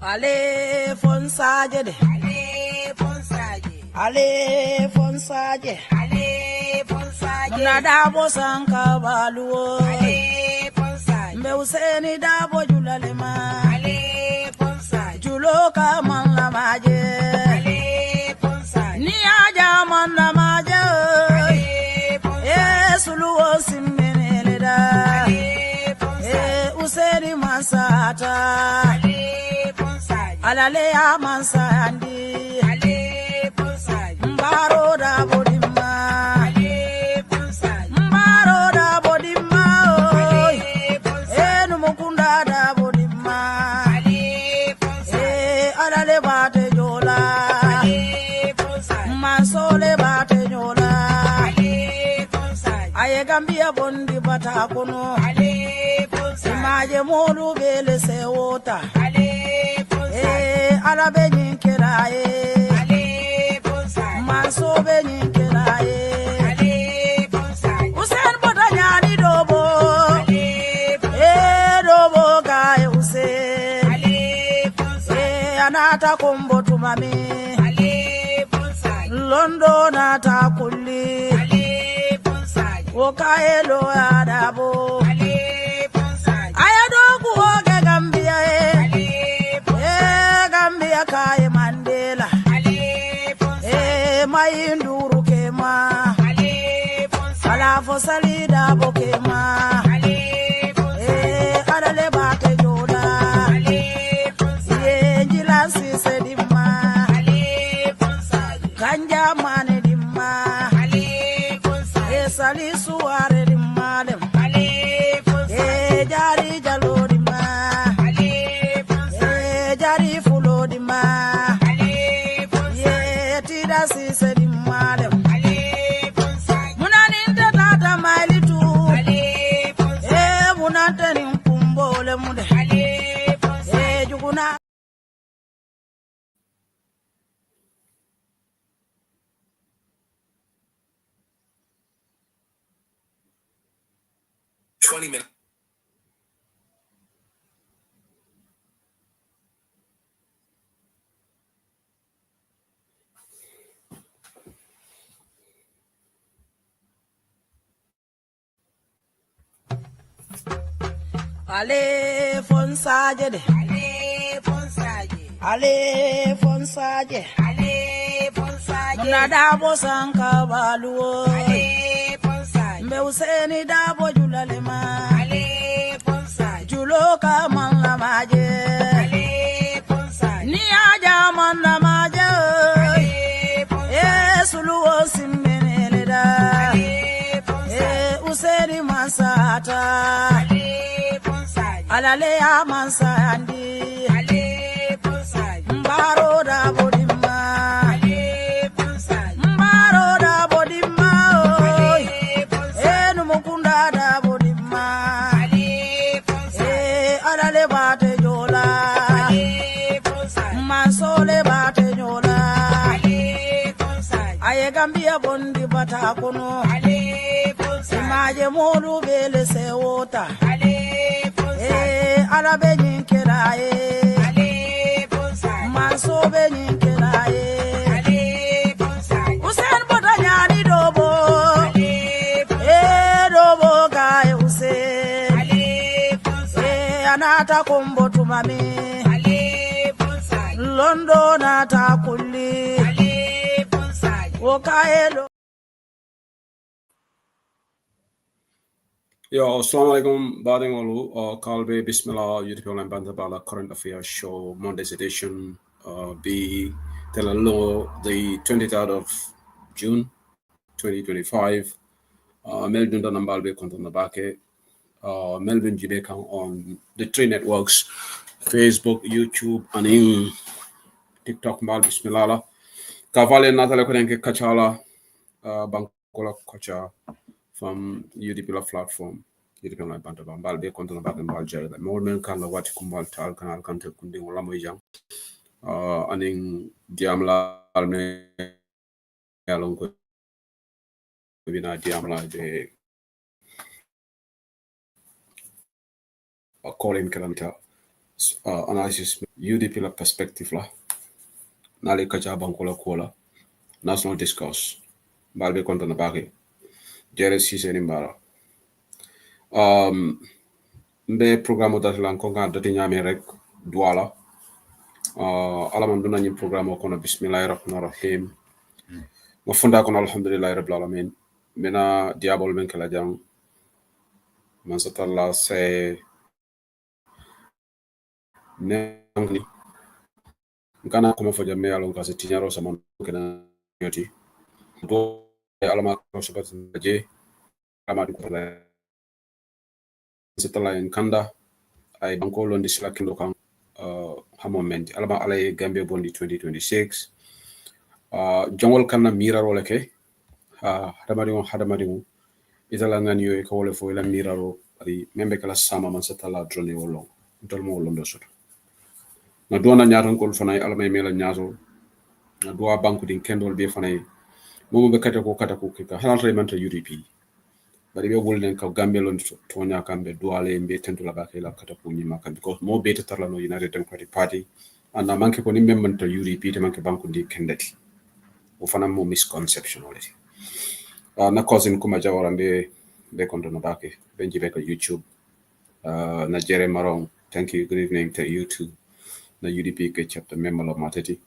Ale fonsaje de. Ale fonsaje. Ale fonsaje. Ale fonsaje. Muna dabo sanka baluo. Ale fonsaje. Mbe useni dabo julalema. Ale fonsaje. Juloka man la maje. Ale fonsaje. Ni aja man la maje. Ale fonsaje. Suluo simenele da. Ale fonsaje. Useni masata. Alale ya mansandi ale bonsai mbaro da bodima ale bonsai mbaro da bodima ale bonsai enu mukunda da bodima ale bonsai alale bate jola ale bonsai masole bate jola ale bonsai aye gambia bondi bata kono ale bonsai maje molu bele sewota ale ala be nyinkeraye ale bonsai manso be nyinkeraye ale bonsai usen bodanyani dobo ale bonsai dobo gae usen ale bonsai anata kombo tumami ale bonsai londo nata kulli ale bonsai okaelo adabo ale bonsai ayado kuoge gambia Kaya Mandela ale bonsai mayinduru kema ale bonsai ala fosalida bokema ale bonsai adale bate joda ale bonsai njila sise dimma ale bonsai ganja mane dimma ale bonsai sali suare dimma dem ale bonsai jari jalo dimma ale bonsai jari ma ale bonsai tida sise di malem ale bonsai munani tata malitu ale bonsai munante ni kumbole mude ale bonsai juguna 20 minutes. Ale fonsaje de. Ale fonsaje. Ale fonsaje. Ale fonsaje. Muna dabo sanka baluo. Ale fonsaje. Mbe useni dabo julalema. Ale fonsaje. Juloka man la maje. Ale fonsaje. Ni aja man la maje. Ale fonsaje. Suluo simenele da. Ale fonsaje. Useni masata. Alale ya mansandi ale bonsai mbaro da bodima ale bonsai mbaro da bodima ale bonsai enu mukunda da bodima ale bonsai alale bate jola ale bonsai masole bate jola ale bonsai aye gambia bondi bata kono ale bonsai maje molu bele sewota ale ala be nyinkeraye ale bonsai manso be nyinkeraye ale bonsai usen bodanyani dobo ale bonsai dobo gae usen ale bonsai anata kombo tumami ale bonsai londo nata kulli ale bonsai okaelo. Yo, assalamu alaikum, Badingolu, Kalbe, Bismillah, YouTube Bantabala Current Affairs Show, Monday's edition, be Telalo, the 23rd of June, 2025. Melvin Donambalbe Kontonabake, Melvin Jibeka on the three networks, Facebook, YouTube, and in TikTok, Mal Bismillah. Kavale Natale Kodenke Kachala, Bankola Kocha. From UDP platform, UDP online bantabam balbe kontono baken baljer da mormen kan la wati kumbal tal kanal kante kundi wala moy jang aning diamla alme yalon ko bina diamla de calling kilometer analysis UDP la perspective la nali kacha bankola kola national discourse balbe konta na bake jere sise ni mbara mbe programme dati lan ko nga dati nyame rek douala ala man duna nyim programme ko na bismillahir rahmanir rahim mo funda ko alhamdulillahi rabbil alamin mena diabol men kala jang man satalla se ne kana ko mo fo jamme alon ka se tinyaro sama kana yoti do alama ko sabat je amadu ko la satalla en kanda ay banko londi sila kindo kan ha moment alama alay Gambia bondi 2026 jongol kanna miraro leke hadamadi itala ngani yo ko wole fo ila miraro ari membe kala sama man satalla drone wolo dol mo londo soto na dona nyaaton kol fanay alama mela nyaato na doa banku din kendol be fanay momo be kata ko kika halal remanta UDP bari be wolden ka Gambia lon to nya kambe doale mbe tentula bakay la kata ko nyima kan because mo be tarla no United Democratic Party and manke ko ni memanta UDP te manke banku di kendati o fana mo misconception already na cousin kuma jawara be konto no bake be jibe ko YouTube na Jere Marong, thank you, good evening to you too na UDP ke chapter member of mateti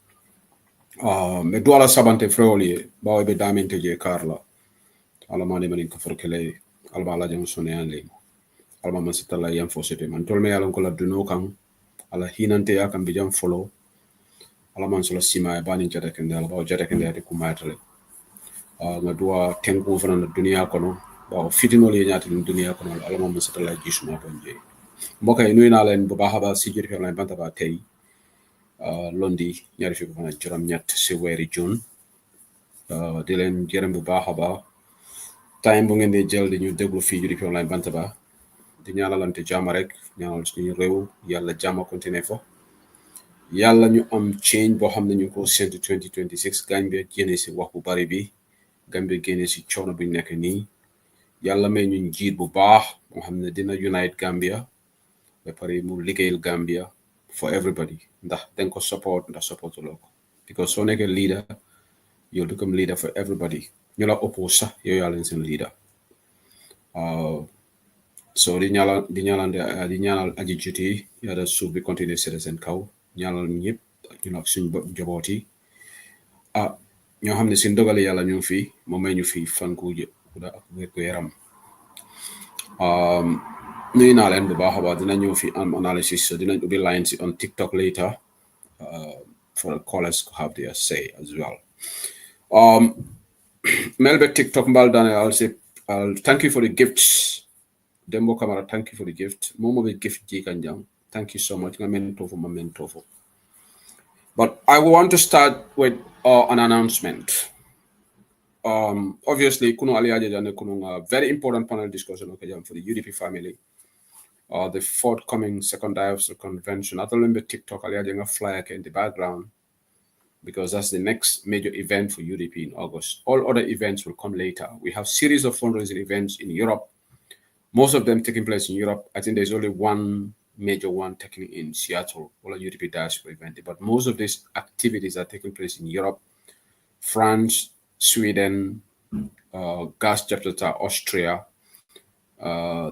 me doala sabante froli bawo be damente je Carla ala mani manin ko forkele alba la jam sone anle alba man sitala yam fosete man tolme yalon ko la duno kan ala hinante ya kan bijam follow ala man solo sima e bani jada kende ala bawo jada kende ati kumatale na dua tenku fana na dunia kono bawo fitino le nyati dum dunia kono ala man sitala jisuma bonje mbokay nuyna len bu baax ba si jiri len banta ba tay londi ñaari fi ko na juram ñett ci wéri june di len jërëm bu baaxa ba time bu ngeen di jël di ñu déglu fi juri online banta ba di ñaanalante jàmm rek ñaanal suñu réew yàlla jàmm continuer fo yàlla ñu am change boo xam ne ñu ko séntu 2026 Gambia génne si wax bu bari bi Gambia génne si coono bu nekk nii yàlla may ñu njiit bu baax moo xam ne dina unite Gambia ba pare mu liggéeyal Gambia for everybody ndax dañ ko support ndax support loo ko because soo nekkee leader you'll become leader for everybody ñu la oppose sax yow yaa leen seen leader so di ñaanal aji juti yàlla suuf bi continuer seen seen kaw ñaanal ñëpp ñu nag suñ njaboot yi ñoo xam ne si ndogale yàlla ñu fi moo may ñu fi fan ku ak wér gu yaram nuyu naa leen bu baax a baax dina ñëw fi am analysis so dinañ ubbi line si on TikTok later for the callers to have their say as well Melbe TikTok mbal dane I'll thank you for the gifts Dembo Camara, thank you for the gift Momo be gift ji kanjang thank you so much nga mentofo ma mentofo but I want to start with an announcement obviously kuno aliaje jane kuno very important panel discussion okay for the UDP family the forthcoming second diocese convention. I remember TikTok aliaje flyer in the background because that's the next major event for UDP in August. All other events will come later. We have series of fundraising events in Europe, most of them taking place in Europe. I think there's only one major one taking in Seattle, all a UDP diaspora event. But most of these activities are taking place in Europe, France, Sweden, Gas Chapter, Austria.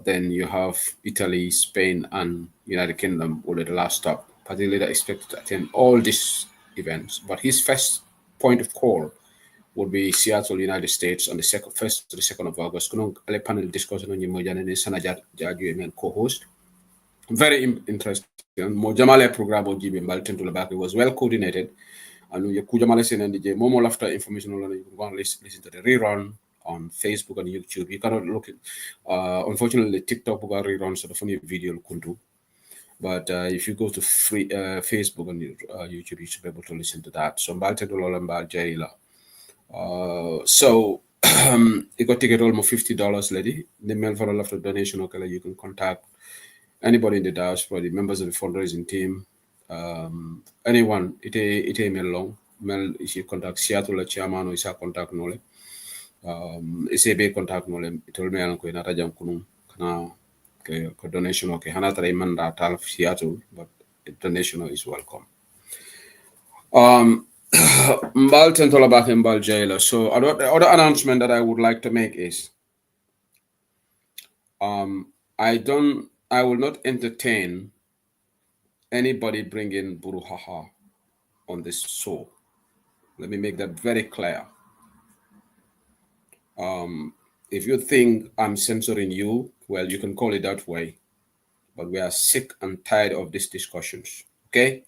Then you have Italy, Spain, and United Kingdom all at the last stop. Party leader expected to attend all these events, but his first point of call would be Seattle, United States, on the 1st to the 2nd of August. Kunong ale panel discussion on Mojane Sana Jaju co-host. Very interesting. Mojamale program on GB Malton to the back. It was well coordinated. And you Kujamale Sen and DJ Momo after information on you can go and listen to the rerun on Facebook and YouTube. You cannot look at unfortunately TikTok got reruns so the funny video kundu. But if you go to free Facebook and YouTube, you should be able to listen to that. So so you got ticket almost $50 lady. The mail for all after donation okay, you can contact anybody in the diaspora, the members of the fundraising team, anyone, it email long. Mail if you contact Seattle chairman or isa contact nole. Isebe contact nole. It will me anko inata jam kunu kana donation okay. Hana tara imanda tal Seattle, but international is welcome. Mbal tentola back in Mbal jailer. So the other announcement that I would like to make is I will not entertain anybody bringing buruhaha on this show. Let me make that very clear. If you think I'm censoring you, well, you can call it that way. But we are sick and tired of these discussions. Okay?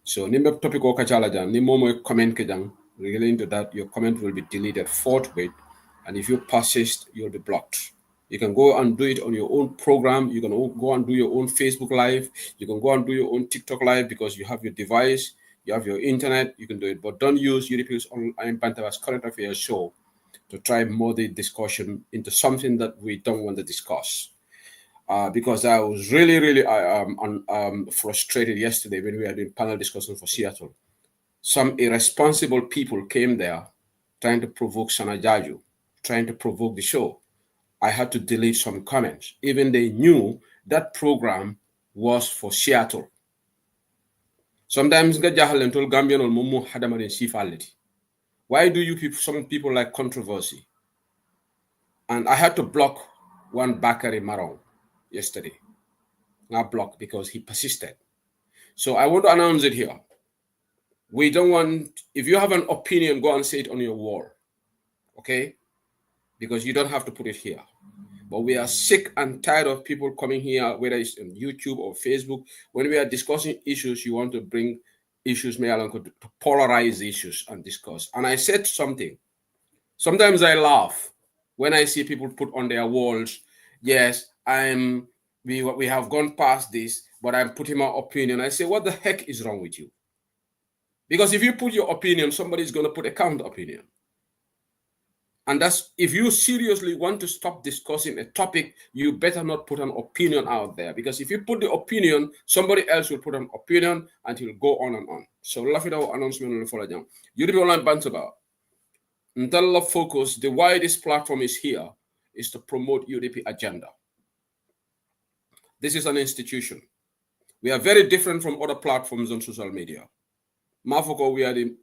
So, nimbe topic o kachala jang, ni momo comment ke jang, relating to that, your comment will be deleted forthwith. And if you persist, you'll be blocked. You can go and do it on your own program. You can go and do your own Facebook Live. You can go and do your own TikTok Live because you have your device, you have your internet, you can do it. But don't use Europe's online Banta's current affairs show to try mold the discussion into something that we don't want to discuss. Because I was really frustrated yesterday when we had a panel discussion for Seattle. Some irresponsible people came there trying to provoke Sanajaju, trying to provoke the show. I had to delete some comments. Even they knew that program was for Seattle. Sometimes Gambian or Mumu Hadamarin Sifality. Why do you people, some people like controversy? And I had to block one Bakari Marong yesterday. Not blocked because he persisted. So I want to announce it here. We don't want, if you have an opinion, go and say it on your wall. Okay? Because you don't have to put it here. But we are sick and tired of people coming here, whether it's on YouTube or Facebook. When we are discussing issues, you want to bring issues, to polarize issues and discuss. And I said something. Sometimes I laugh when I see people put on their walls, yes, we have gone past this, but I'm putting my opinion. I say, what the heck is wrong with you? Because if you put your opinion, somebody's going to put a counter opinion. And that's, if you seriously want to stop discussing a topic, you better not put an opinion out there. Because if you put the opinion, somebody else will put an opinion and he'll go on and on. So, Lafida announcement on the follow down. You did online bantaba. Until focus, the why this platform is here is to promote UDP agenda. This is an institution. We are very different from other platforms on social media. Mafoko,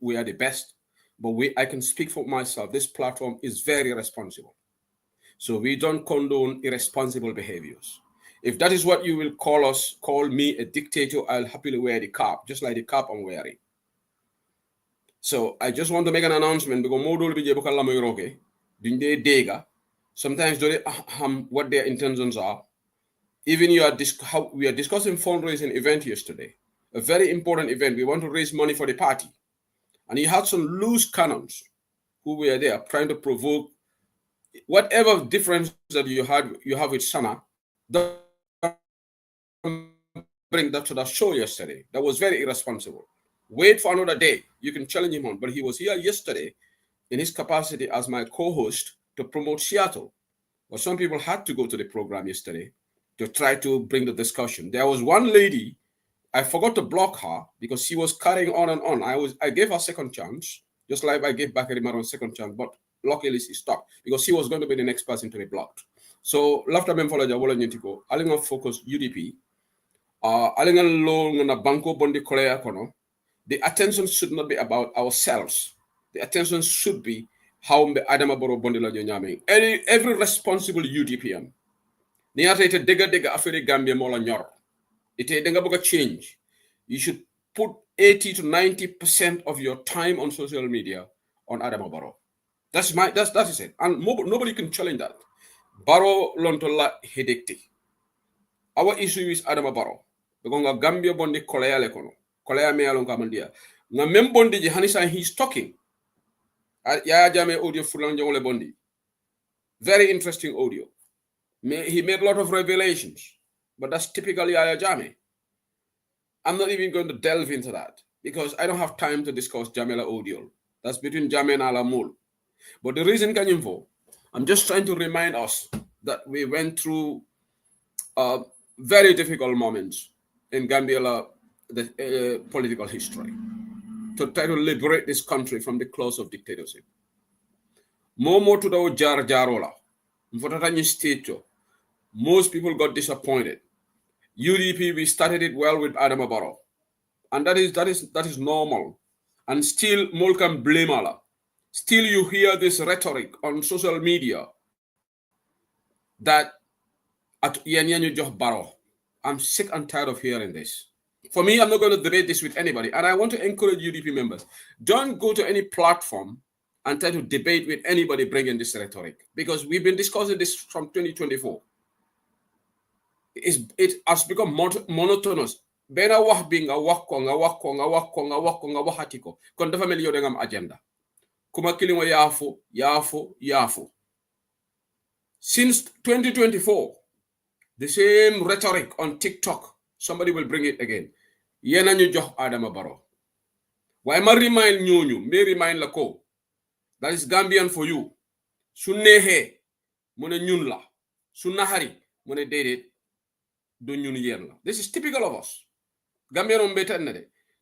we are the best, but I can speak for myself. This platform is very responsible. So we don't condone irresponsible behaviors. If that is what you will call me a dictator, I'll happily wear the cap, just like the cap I'm wearing. So I just want to make an announcement because sometimes what their intentions are. Even we are discussing fundraising event yesterday, a very important event. We want to raise money for the party. And you had some loose cannons who were there trying to provoke whatever difference that you have with Sana. Don't bring that to the show yesterday. That was very irresponsible. Wait for another day. You can challenge him on. But he was here yesterday in his capacity as my co-host to promote Seattle. But some people had to go to the program yesterday to try to bring the discussion. There was one lady, I forgot to block her because she was carrying on and on. I gave her second chance, just like I gave Bakari Maron second chance, but luckily she stopped because she was going to be the next person to be blocked. So, lafta mem folaja wala nyentiko, alinga focus UDP, alinga lo ngana banko bondi kolea kono. The attention should not be about ourselves. The attention should be how Adama Boro bondi la nyame. Every responsible UDPM. Ni ate ite dega aferi Gambia mola nyor. Ite denga boga change. You should put 80 to 90% of your time on social media on Adama Baro. That is it. And nobody can challenge that. Baro lontola hedekti. Our issue is Adama Baro. Because Gambia bondi kolea lekono. Kolea me alon kamandia. Na mem bondi je hanisa he's talking. Ya jame audio fulan jongole bondi. Very interesting audio. He made a lot of revelations, but that's typically Yaya Jame. I'm not even going to delve into that because I don't have time to discuss Jamela Odiol. That's between Jame and Alamul. But the reason, Kanyimvo, I'm just trying to remind us that we went through very difficult moments in Gambia, the political history, to try to liberate this country from the claws of dictatorship. Momo to the jar jarola. Most people got disappointed. UDP, we started it well with Adama Barrow. And that is normal. And still more can blame Allah. Still you hear this rhetoric on social media that at Yanyanyu Joh Baro. I'm sick and tired of hearing this. For me, I'm not going to debate this with anybody. And I want to encourage UDP members. Don't go to any platform and try to debate with anybody bringing this rhetoric. Because we've been discussing this from 2024. It has become monotonous. Bena wax bi nga wax ko nga wax ko nga wax ko nga wax ko nga waxati ko kon dafa mel yow da nga am agenda kuma kilimo yaafo since 2024 the same rhetoric on TikTok somebody will bring it again yena ñu jox Adama Barrow waaye ma remind la ko that is Gambian for you su neexee mu ne ñun la su naxari mu ne déedéet do ñun yéen la. This is typical of us. Gambian on better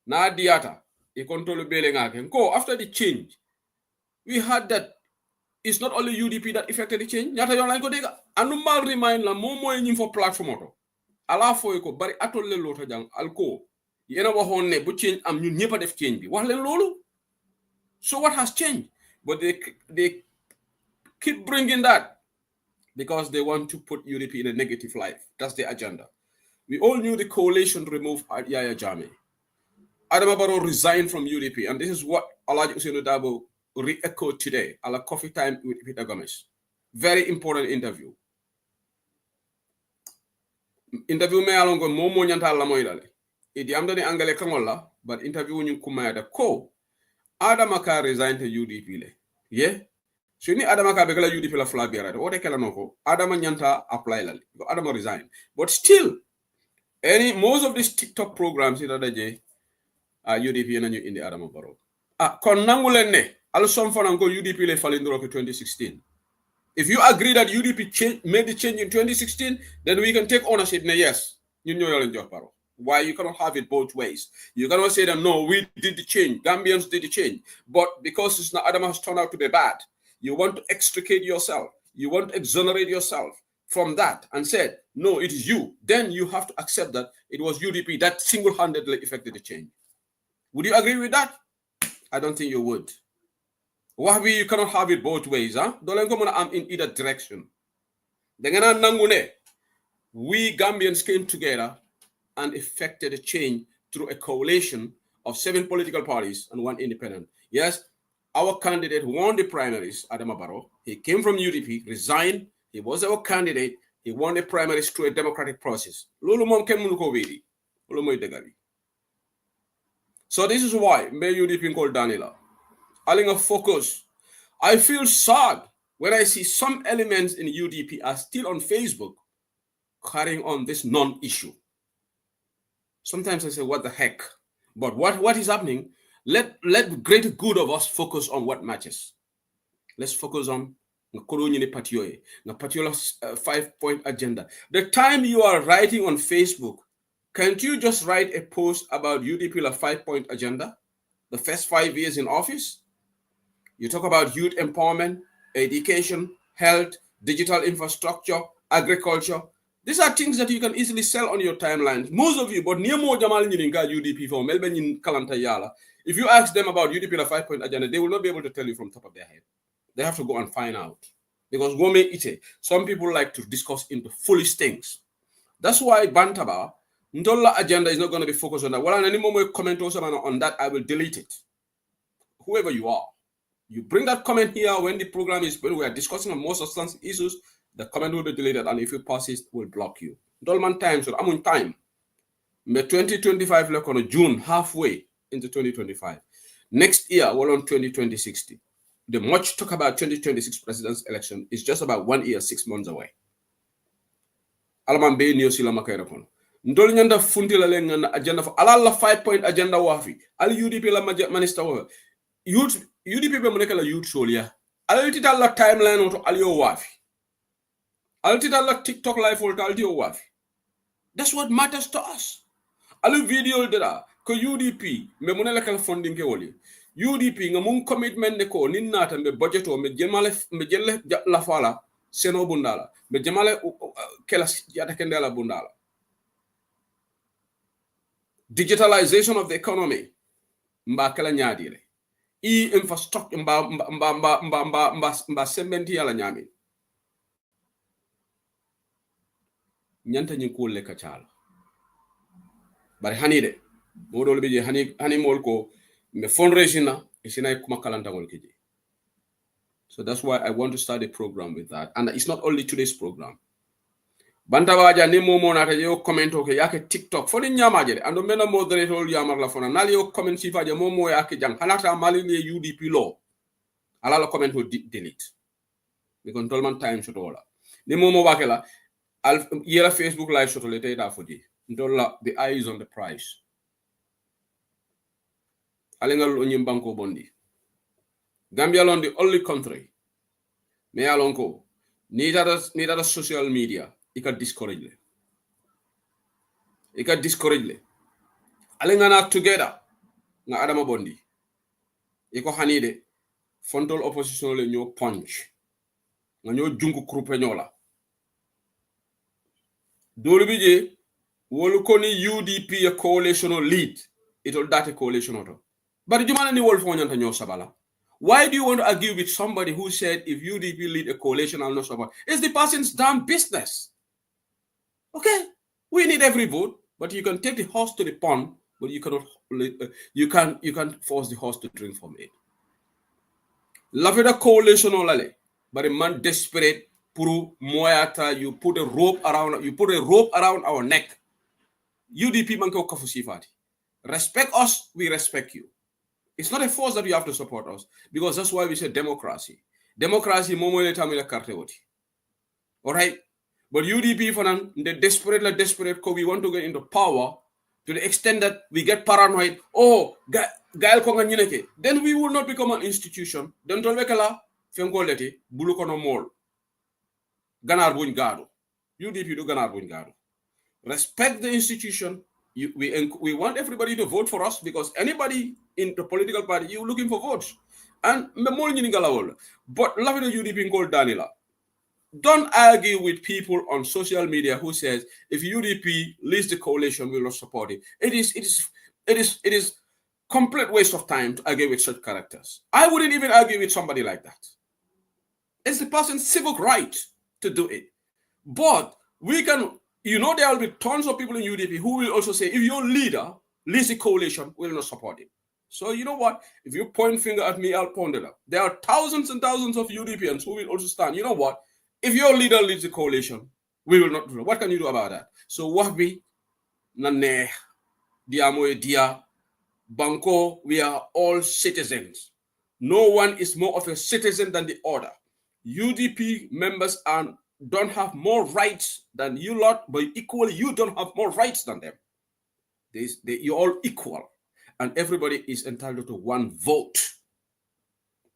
na diata e control bele ngake ko after the change we had that it's not only UDP that affected the change nyata yon lañ ko dega anu mal remind la mom moy ñim fo platform auto ala foy ko bari atol le lota jang alko yena waxon ne bu change am ñun ñepa def change bi wax leen lolu. So what has changed? But they keep bringing that because they want to put UDP in a negative light. That's the agenda. We all knew the coalition removed Yaya Jammeh. Adama Barrow resigned from UDP, and this is what Alhaji Ousainou Darboe re-echoed today at a coffee time with Peter Gomez. Very important interview. Interview me alongo momo nyanta la moydale. Idi amdo ni angale kangola, but interview ñu kumayada ko Adama ka resigned to UDP le. Yeah? So ni Adama ka begala UDP la flabiara. What kala noko? Adama nyanta apply la. Adama resigned. But still, most of these TikTok programs ita daje UDP and in the Adama Barrow. Kon nangulen ne alsom fanango UDP le falindro ke 2016. If you agree that UDP made the change in 2016, then we can take ownership. Yes, you know you're in Joh Barrow. Why you cannot have it both ways? You cannot say that no, we did the change, Gambians did the change, but because it's not Adama has turned out to be bad, you want to extricate yourself, you want to exonerate yourself from that and said, no, it is you. Then you have to accept that it was UDP that single-handedly effected the change. Would you agree with that? I don't think you would. Wahbi, you cannot have it both ways, huh? I'm in either direction. We Gambians came together and effected a change through a coalition of 7 political parties and 1 independent. Yes, our candidate won the primaries, Adama Barrow. He came from UDP, resigned. He was our candidate. He won the primaries through a democratic process. So this is why may UDP called Danila. Alinga focus. I feel sad when I see some elements in UDP are still on Facebook carrying on this non-issue. Sometimes I say, what the heck? But what is happening? Let the greater good of us focus on what matters. Let's focus on the 5-point agenda. The time you are writing on Facebook, can't you just write a post about UDP 5-point agenda? The first 5 years in office? You talk about youth empowerment, education, health, digital infrastructure, agriculture. These are things that you can easily sell on your timelines. Most of you, but near more Jamal UDP for Melbourne Kalanta Yala. If you ask them about UDP 5-point agenda, they will not be able to tell you from top of their head. They have to go and find out. Because some people like to discuss into foolish things. That's why Bantaba, Ndola agenda is not going to be focused on that. Well, any more comment also on that, I will delete it. Whoever you are. You bring that comment here when we are discussing on more substantive issues, the comment will be deleted, and if you pass it, will block you. Dolman time, so I'm on time. May 2025 like on June, halfway into 2025. Next year, we're on 2026. The much talk about 2026 president's election is just about 1 year, 6 months away. Alaman be niyo sila makayra kono. Ndol nyanda funti la lenga agenda for ala 5-point agenda wafi. Ali UDP la minister wa. Youth UDP be moneka la youth solia. Ali tita la timeline oto aliyo wafi. Ali tita la TikTok live oto aliyo wafi. That's what matters to us. Ali video dada ko UDP me monela kala funding ke woli. UDP nga mun commitment ne ko ninata me budget o me jelle la fala seno bundala me jamale kela yata kendela bundala. digitalization of the economy, mba kala nyaadire. Infrastructure mba sementi yala nyami. Nyanta nyikule kachala. Bari hanide. Modol bije hani molko me fundraising na isina kuma kalanta kiji. So that's why I want to start a program with that. And it's not only today's program. Bantawaja ni momo na yo comment okay yake TikTok foni nyama jere ando mena moderate ol yamar la fona nali yo comment sifa momo yake jang halata mali le UDP law ala la comment ho delete because tolman time shot wala ni momo wakela al yela Facebook live shot le tay da fodi ndolla the eye is on the prize alengal onyim banko bondi Gambia lon the only country me alonko ni data social media ika discourage le ika discourage le alengana together nga adama bondi iko hanide fontol opposition le ñoo punch nga ñoo jungu groupe ñola dolu bije wolu ko ni UDP a coalition lead it'll data coalition auto but jumana ni wol fo ñanta ñoo sabala. Why do you want to argue with somebody who said if UDP lead a coalition I'll not support? It's the person's damn business. Okay, we need every vote, but you can take the horse to the pond, but you cannot. You can't force the horse to drink from it. Love it a coalition only, but a man desperate puru moyata. You put a rope around our neck. UDP manko kafusifati. Respect us, we respect you. It's not a force that you have to support us because that's why we say democracy. Democracy momo le tamila carte woti. All right. But UDP fanan the desperate ko we want to get into power to the extent that we get paranoid. Oh, gael ko nga ñineke. Then we will not become an institution. Then tolbekala fenko leti bulu ko no mol. Ganar buñ gaadu. UDP do ganar buñ gaadu. Respect the institution. We want everybody to vote for us because anybody in the political party you're looking for votes. And memol ñini galawol. But love the UDP called Danila. Don't argue with people on social media who says if UDP leads the coalition, we will not support it. It is complete waste of time to argue with such characters. I wouldn't even argue with somebody like that. It's the person's civic right to do it. But we can, there will be tons of people in UDP who will also say if your leader leads the coalition, we will not support it. So you know what? If you point finger at me, I'll point it up. There are thousands and thousands of UDPians who will also stand. You know what? If your leader leads the coalition, we will not do it. What can you do about that? So wahbi nane diamoe dia banko, we are all citizens. No one is more of a citizen than the other. UDP members don't have more rights than you lot, but equally you don't have more rights than them. You're all equal, and everybody is entitled to one vote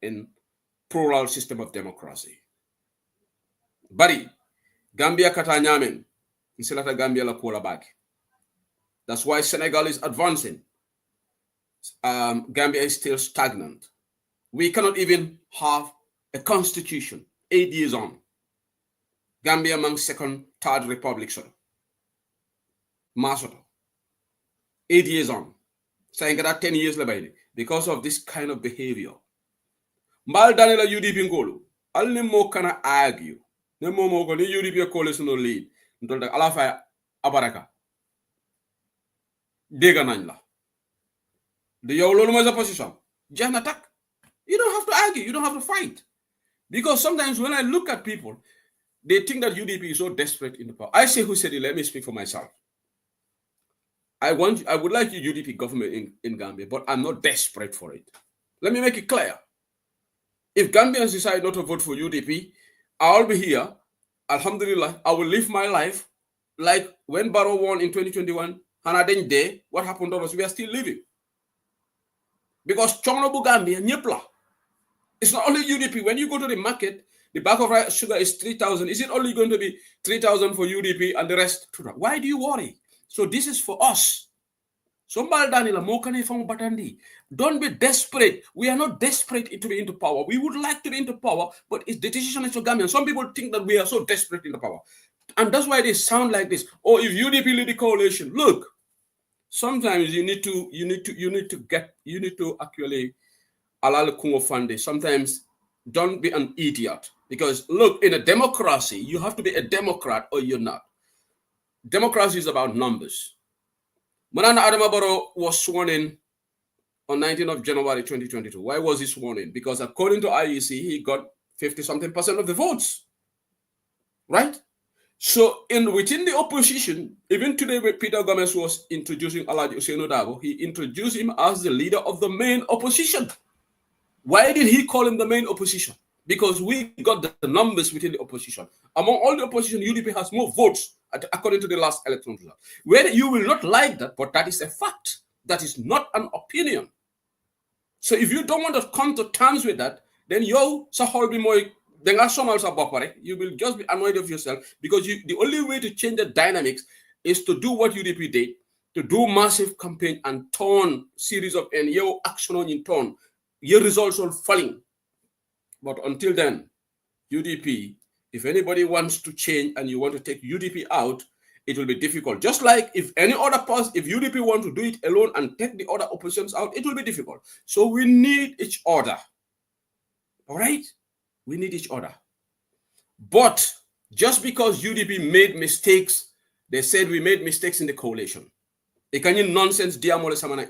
in plural system of democracy. Bari, Gambia kata nyamen, inselata Gambia la kola back. That's why Senegal is advancing. Gambia is still stagnant. We cannot even have a constitution 8 years on. Gambia among second, third republics. Masoto. 8 years on. Saying that 10 years later, because of this kind of behavior. Mbal Daniela UDP Ngolu, alni mo kana argue. Ne momo ko ni UDP coalition no lead. Ntolta ala fa abaraka. Dega nañ la. De yow lolu moy sa position. Jehna tak. You don't have to argue, you don't have to fight. Because sometimes when I look at people, they think that UDP is so desperate in the power. I say who said it, let me speak for myself. I would like a UDP government in Gambia, but I'm not desperate for it. Let me make it clear. If Gambians decide not to vote for UDP, I'll be here. Alhamdulillah, I will live my life like when Barrow won in 2021. And day, what happened to us? We are still living. Because Chonglobu Gambia, Nyepla. It's not only UDP. When you go to the market, the bag of rice sugar is 3,000. Is it only going to be 3,000 for UDP and the rest? Why do you worry? So this is for us. Don't be desperate. We are not desperate to be into power. We would like to be into power, but it's the decision is for Gambians. Some people think that we are so desperate in the power. And that's why they sound like this. Oh, if UDP lead the coalition, look, sometimes you need to actually alal kungo fande. Sometimes don't be an idiot, because look, in a democracy you have to be a Democrat or you're not. Democracy is about numbers. Manana Adama Barrow was sworn in on 19th of January 2022. Why was he sworn in? Because according to IEC, he got 50-something% of the votes, right? So within the opposition, even today when Peter Gomez was introducing Alhaji Ousainou Darboe, he introduced him as the leader of the main opposition. Why did he call him the main opposition? Because we got the numbers within the opposition. Among all the opposition, UDP has more votes according to the last electoral result. Where you will not like that, but that is a fact. That is not an opinion. So if you don't want to come to terms with that, then you will just be annoyed of yourself, because the only way to change the dynamics is to do what UDP did, to do massive campaign and turn series of your action on in turn, your results are falling. But until then, UDP, if anybody wants to change and you want to take UDP out, it will be difficult. Just like if any other person, if UDP want to do it alone and take the other oppositions out, it will be difficult. So we need each other. All right? We need each other. But just because UDP made mistakes, they said we made mistakes in the coalition. Nonsense,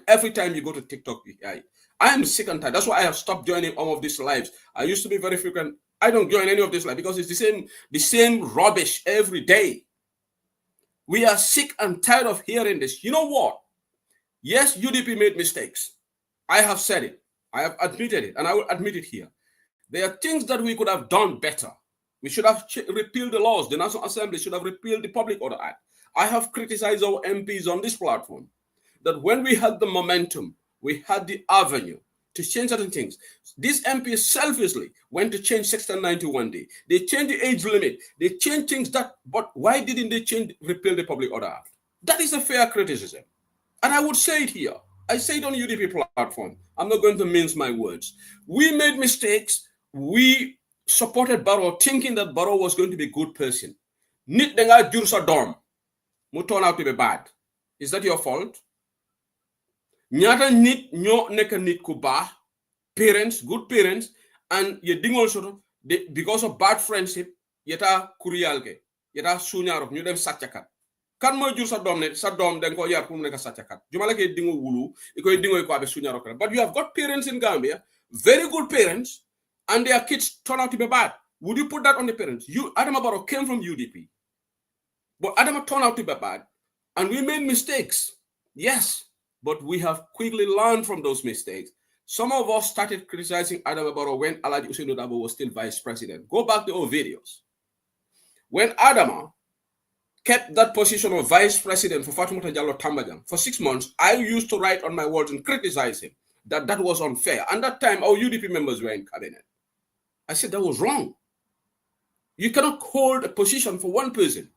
every time you go to TikTok, I am sick and tired. That's why I have stopped joining all of these lives. I used to be very frequent. I don't join any of this live because it's the same rubbish every day. We are sick and tired of hearing this. You know what? Yes, UDP made mistakes. I have said it. I have admitted it, and I will admit it here. There are things that we could have done better. We should have repealed the laws. The National Assembly should have repealed the Public Order Act. I have criticized our MPs on this platform that when we had the momentum, we had the avenue to change certain things. These MPs selfishly went to change Section 91 day. They changed the age limit. They changed things but why didn't they repeal the Public Order Act? That is a fair criticism. And I would say it here. I say it on UDP platform. I'm not going to mince my words. We made mistakes. We supported Barrow thinking that Barrow was going to be a good person. Nit denga jur sa dom. Mu turn out to be bad. Is that your fault? Nyata nit nyo neka nit ku ba, parents, good parents, and ye dingol soto because of bad friendship, yeta kuriyal ke, yeta sunyarok ñu dem satchakat. Kan mo jur sa dom ne sa dom den ko yar kum neka satchakat. Jumala ke dingo wulu, iko dingo ko abe sunyarok. But you have got parents in Gambia, very good parents, and their kids turn out to be bad. Would you put that on the parents? Adama Barrow came from UDP. But Adama turned out to be bad, and we made mistakes. Yes, but we have quickly learned from those mistakes. Some of us started criticizing Adama Barrow when Alhaji Ousainou Darboe was still vice president. Go back to our videos. When Adama kept that position of vice president for Fatoumata Jallow Tambajang for 6 months, I used to write on my walls and criticize him that was unfair. And that time, our UDP members were in cabinet. I said that was wrong. You cannot hold a position for one person.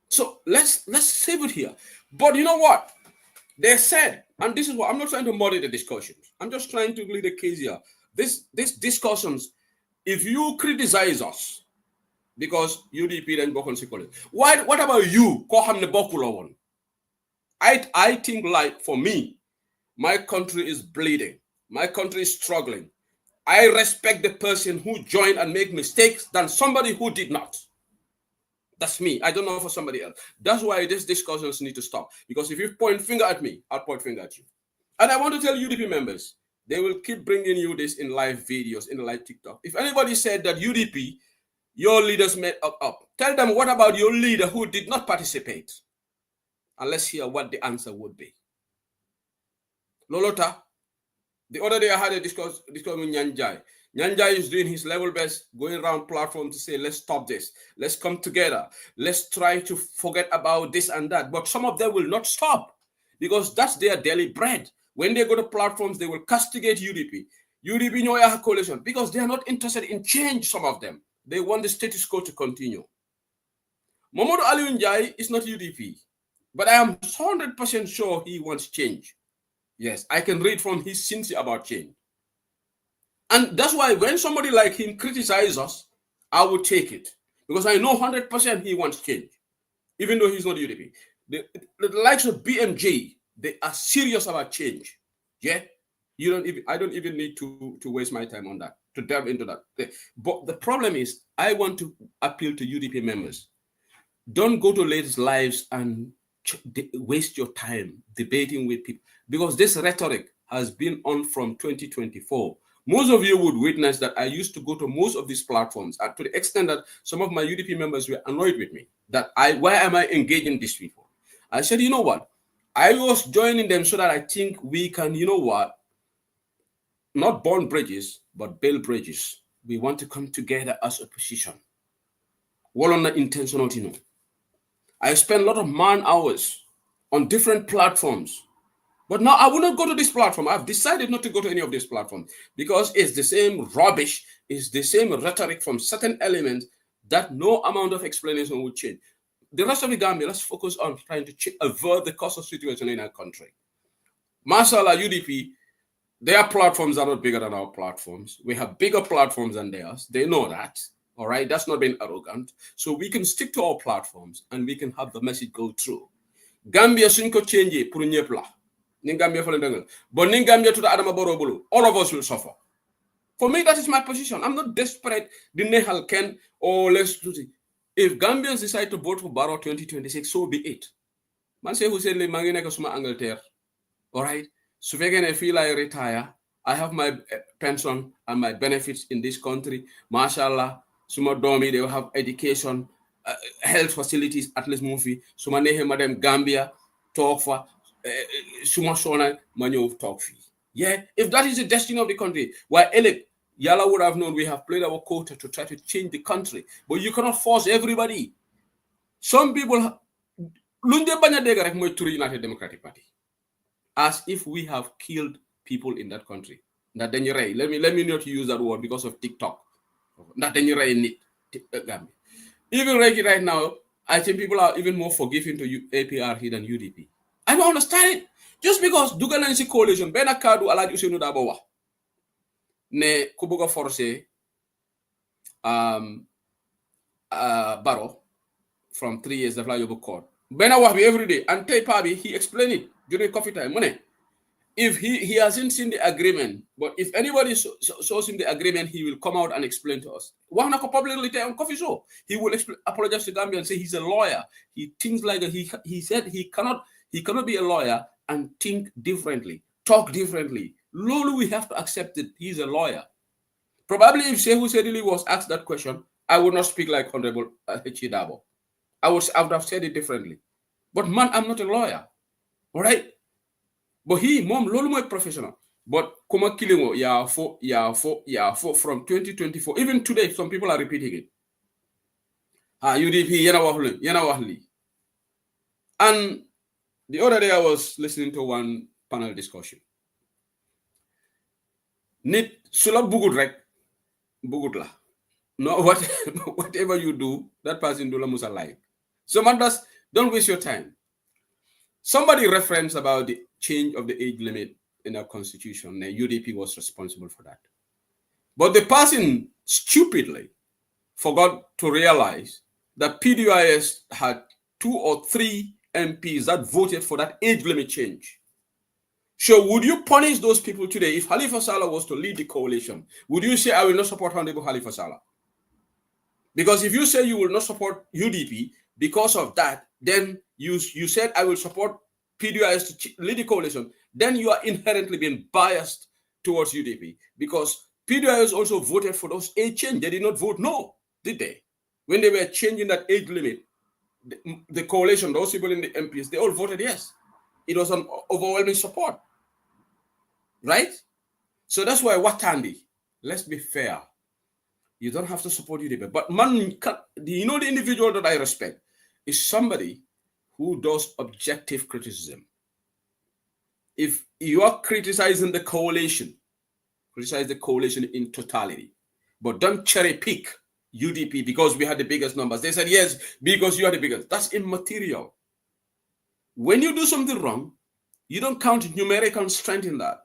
So let's save it here. But you know what? They said, and this is what I'm not trying to muddy the discussions. I'm just trying to lead a case here. These discussions, if you criticize us because UDP then go consequently, what about you? I think, like, for me, my country is bleeding. My country is struggling. I respect the person who joined and make mistakes than somebody who did not. That's me. I don't know for somebody else. That's why these discussions need to stop. Because if you point finger at me, I'll point finger at you. And I want to tell UDP members, they will keep bringing you this in live videos, in live TikTok. If anybody said that UDP, your leaders made up, tell them, what about your leader who did not participate? And let's hear what the answer would be. Lolota, the other day I had a discussion with Nyanjai. Nyanjai is doing his level best, going around platform to say, let's stop this. Let's come together. Let's try to forget about this and that. But some of them will not stop because that's their daily bread. When they go to platforms, they will castigate UDP. UDP no coalition because they are not interested in change, some of them. They want the status quo to continue. Mamadou Aliou Njai is not UDP, but I am 100% sure he wants change. Yes, I can read from his sincere about change. And that's why when somebody like him criticizes us, I will take it. Because I know 100% he wants change, even though he's not UDP. The likes of BMJ, they are serious about change. Yeah, I don't even need to waste my time on that, to delve into that. But the problem is, I want to appeal to UDP members. Don't go to ladies' lives and waste your time debating with people, because this rhetoric has been on from 2024. Most of you would witness that I used to go to most of these platforms, to the extent that some of my UDP members were annoyed with me, that why am I engaging these people? I said, you know what? I was joining them so that I think we can, you know what, not burn bridges, but build bridges. We want to come together as a position. Well, on the intentional, you know. I spend a lot of man hours on different platforms. But now I will not go to this platform. I've decided not to go to any of these platforms because it's the same rubbish, it's the same rhetoric from certain elements that no amount of explanation will change. The rest of the Gambia, let's focus on trying to avert the cost of situation in our country. Mashallah, UDP, their platforms are not bigger than our platforms. We have bigger platforms than theirs. They know that. All right, that's not being arrogant. So we can stick to our platforms and we can have the message go through. Gambia suñ ko change pour ñepp la. Ni Gambia fa la but ni Gambia to the Adama Barrow bulu, all of us will suffer. For me, that is my position. I'm not desperate the nehal Ken or let's do it. If Gambians decide to vote for Barrow 2026, so be it. Man say who said le mangi nek suma Angleterre. All right. So if I feel I retire, I have my pension and my benefits in this country. Mashallah. Suma domi, they will have education, health facilities, at least movie. Suma nehe madam Gambia, talk for suma shona manyo talk fee. Yeah, if that is the destiny of the country, why elect Yala would have known we have played our quota to try to change the country. But you cannot force everybody. Some people Lunde Banya Dega rek moy turu United Democratic Party. As if we have killed people in that country. That then you let me not use that word because of TikTok. Not then you Gambia. Even right now, I think people are even more forgiving to APRC than UDP. I don't understand it. Just because Dugalansi coalition, Bena Kadu Alad Usenu Dabawa. Ne Kubuga Force Barrow from 3 years the flyover court. Bena Wahbi every day. And Tay Pabi, he explained it during coffee time. Money. If he hasn't seen the agreement, but if anybody shows him the agreement, he will come out and explain to us. Publicly on coffee show, he will apologize to Gambia and say he's a lawyer. He thinks like he said he cannot be a lawyer and think differently, talk differently. Lulu, we have to accept that he's a lawyer. Probably if Shehu Sedili was asked that question, I would not speak like Honorable Chidabo. I would have said it differently. But man, I'm not a lawyer. All right. But mom, lolu moy professional. But kuma kilingo ya fo from 2024. Even today, some people are repeating it. UDP yena wax li. And the other day I was listening to one panel discussion. Nit sula bugut rek bugut la. No, whatever you do, that person do la musa like. So man, don't waste your time. Somebody referenced about the change of the age limit in our constitution. The UDP was responsible for that. But the person stupidly forgot to realize that PDIS had 2 or 3 MPs that voted for that age limit change. So would you punish those people today if Halifa Sallah was to lead the coalition? Would you say, I will not support Honorable Halifa Sallah? Because if you say you will not support UDP because of that, then you said I will support PDIS to lead the coalition, then you are inherently being biased towards UDP because PDIS also voted for those age change. They did not vote no, did they? When they were changing that age limit, the coalition, those people in the MPs, they all voted yes. It was an overwhelming support, right? So that's why Watandi, let's be fair. You don't have to support UDP. But man, the individual that I respect is somebody who does objective criticism. If you are criticizing the coalition, criticize the coalition in totality. But don't cherry pick UDP because we had the biggest numbers. They said, yes, because you are the biggest. That's immaterial. When you do something wrong, you don't count numerical strength in that.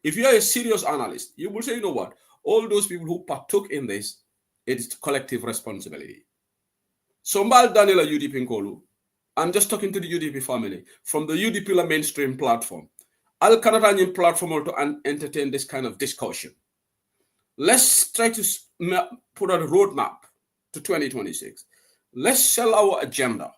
If you are a serious analyst, you will say, you know what? All those people who partook in this, it is collective responsibility. So Mbal Daniela UDP Nkolu, I'm just talking to the UDP family, from the UDP la mainstream platform. I'll Canadian platform to entertain this kind of discussion. Let's try to put out a roadmap to 2026. Let's sell our agenda.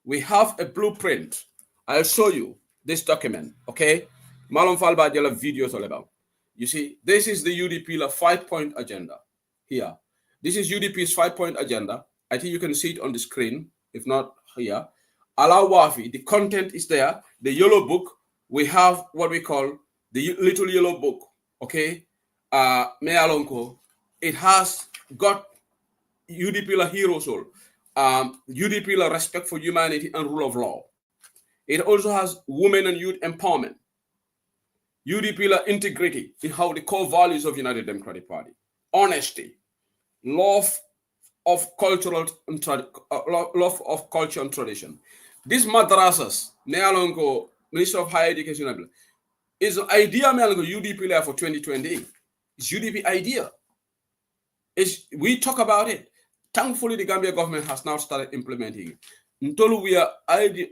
We have a blueprint. I'll show you this document, okay? Malum Falba Jala videos all about. You see, this is the UDP 5-point agenda here. This is UDP's 5-point agenda. I think you can see it on the screen, if not here. Allow Wafi, the content is there. The yellow book, we have what we call the little yellow book, okay? Mealonko, it has got UDP la hero soul, UDP la respect for humanity and rule of law. It also has women and youth empowerment. UDP la integrity in how the core values of United Democratic Party, honesty, love of cultural love of culture and tradition. These madrasas, Nealongo, Minister of Higher Education, is an idea UDP for 2020. It's UDP idea. We talk about it. Thankfully, the Gambia government has now started implementing it. Until we are idea,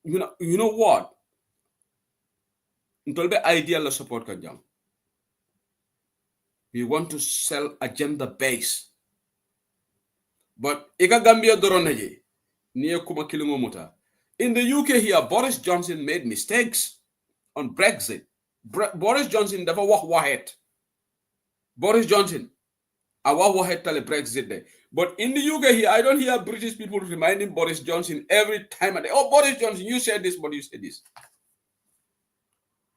you know what? Until the ideal support Kanjam. We want to sell agenda base. But Ika Gambia Doronaje, near Kuma Kilimomuta. In the UK here, Boris Johnson made mistakes on Brexit. Boris Johnson never walked wahed. Boris Johnson, I walk wahed tell Brexit day. But in the UK here, I don't hear British people reminding Boris Johnson every time. Oh, Boris Johnson, you said this, but you said this.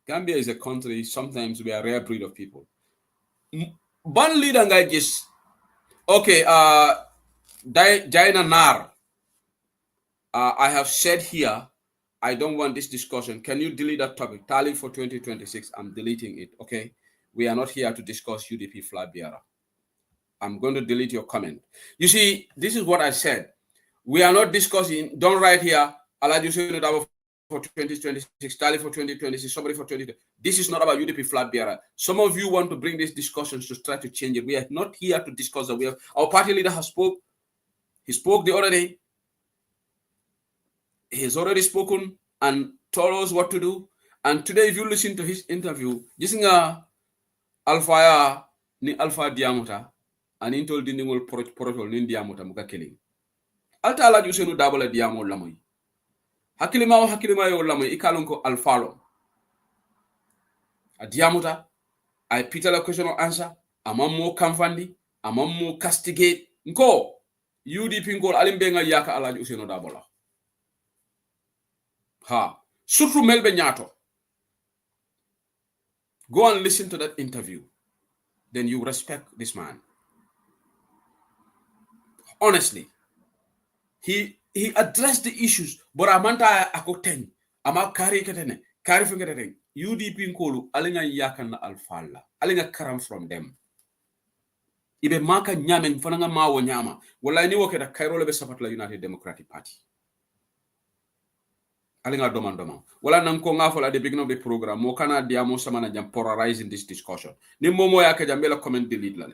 Gambia is a country, sometimes we are a rare breed of people. One leader guy just, okay, Jaina Nar, I have said here, I don't want this discussion. Can you delete that topic? Tally for 2026, I'm deleting it, okay? We are not here to discuss UDP flag bearer. I'm going to delete your comment. You see, this is what I said. We are not discussing, don't write here, Alaju for 2026, Tally for 2026, somebody for 2020. This is not about UDP flag bearer. Some of you want to bring these discussions to try to change it. We are not here to discuss that. Our party leader has spoke. He spoke the other day. He has already spoken and told us what to do. And today, if you listen to his interview, this is Alpha ni Alpha Diamuta, and in told the protocol ni Diamuta muka killing. Alta ala jusenu double Diamo Lamoy. Hakilima yo Lamoy, Ikalonko Alfalo. A Diamuta, I Peter la question or answer, Amamo Kamfandi, Amamo castigate, Nko, UDP Ngol Alimbenga Yaka ala jusenu double. Ha, Sutru Melbe Nyato. Go and listen to that interview. Then you respect this man. Honestly, he addressed the issues, but Amanta Akoteng, Ama Kari Katene, Kari Fingereng, UDP Nkolu, Alinga Yakan Alfala, Alinga Karam from them. Ibe Maka Nyamen, Fananga Mawa Nyama, well, I knew okay that Cairo Lebe Sapatla United Democratic Party. Alinga Domandoma. Well, I'm going at the beginning of the program. Mokana Diamo Samana Jam polarizing this discussion. Ni Momo Yaka Jamela comment delete lale.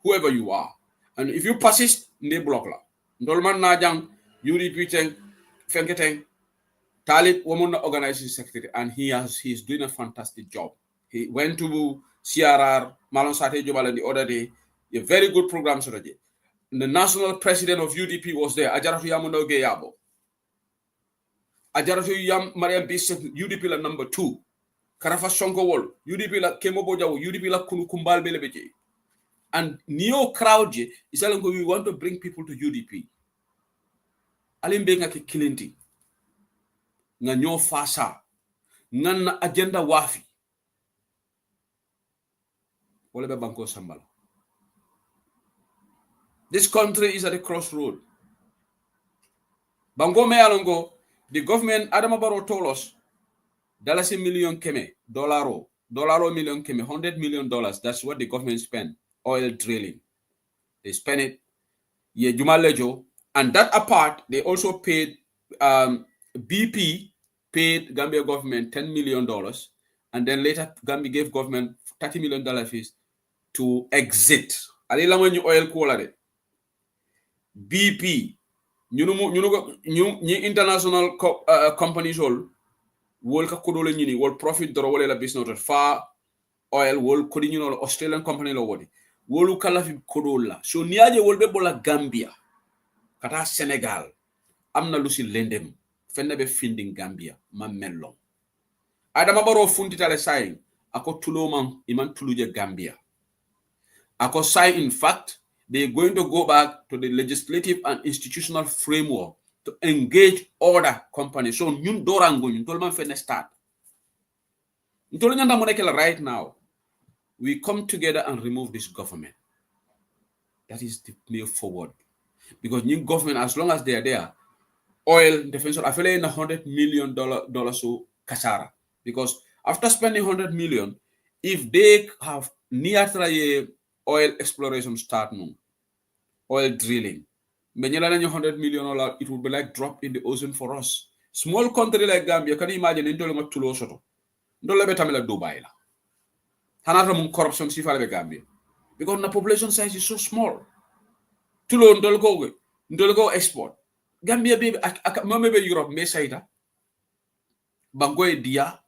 Whoever you are. And if you persist, ne block la. Ndolman Najang, UDP Teng, Fenketeng, Talib Woman Organizing Secretary, and he's doing a fantastic job. He went to CRR, Malon Sate Jobal the other day, a very good program already. The national president of UDP was there, Ajaratu Yamuno Geyabo. Ajaratu Yam Mariam Bishop, UDP la number 2. Karafa Sonko Wol, UDP la Kemobo Jawo, UDP la Kumbal Belebeje. And Neo crowd is telling we want to bring people to UDP. Alimbenga ki kilinti. Nga nyo fasa. Nga agenda wafi. Wale banko sambala. This country is at a crossroad. Bango me alongo, the government Adama Barrow told us $1 million keme, $1 million keme, $100 million. That's what the government spent. Oil drilling. They spent it. Yeah, Jumalejo. And that apart, they also paid BP paid Gambia government $10 million. And then later Gambia gave government $30 million fees to exit. Alila when you oil quality. BP ñi international companies all wol ka kodole ñini wol profit doro wala la business fa oil wol kodi ñino Australian company lo wodi wolu kala fi kodol la so niaje wol be bola Gambia kata Senegal amna lu ci lendem fenne be finding Gambia ma mellon adama baro funtitale say ako tuloman iman tuluje Gambia ako say in fact they're going to go back to the legislative and institutional framework to engage other companies. So ñun dorango ñun tolman fene start. Ntolo ñanda mo nekela right now. We come together and remove this government. That is the way forward. Because new government, as long as they are there, oil defense, I feel in $100 million so kasara. Because after spending 100 million, if they have near oil exploration start now, oil drilling, $100 million, it would be like drop in the ocean for us. Small country like Gambia, can you imagine into the tulo soto? Don't let me Dubai la. Hanata mun corruption si fale Gambia. Because the population size is so small. Tulo ndol go export. Gambia baby mamebe Europe me saita. Bango e dia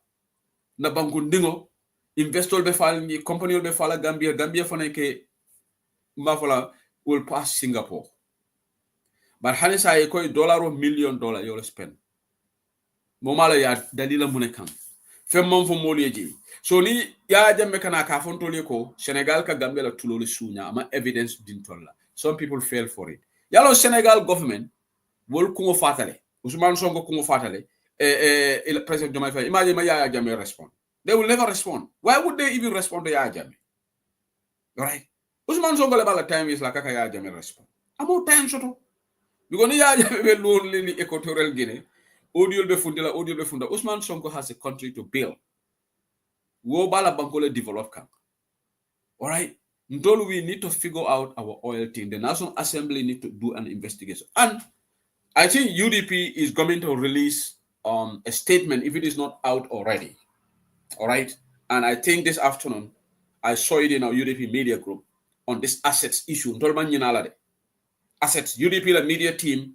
na bango ndingo investor be fal ni company be fala Gambia fana ke mafala will pass Singapore. But hanisa e koy $1 million you'll spend. Momala ya dalila munekan. Femmam fo molieji. So ni ya jamme kana ka fontole ko Senegal ka Gambia la tulole sunya ama evidence dintolla. Some people fail for it. Yalo Senegal government wol kungo fatale. Ousmane Sonko kungo fatale. El President Diomaye Faye. Imagine ma Yaya Jammeh respond. They will never respond. Why would they even respond to Yaya Jammeh? Right? Ousmane Sonko le bala time is like kaka Yaya Jammeh respond. Amo time soto. Because ni Yaya Jammeh be lonely ni Equatorial Guinea. Audio be funda. Ousmane Sonko has a country to build. Wo bala bankole develop kan. All right? Until we need to figure out our oil thing. The National Assembly need to do an investigation. And I think UDP is going to release a statement if it is not out already. All right? And I think this afternoon, I saw it in our UDP media group on this assets issue. Assets. UDP, the media team,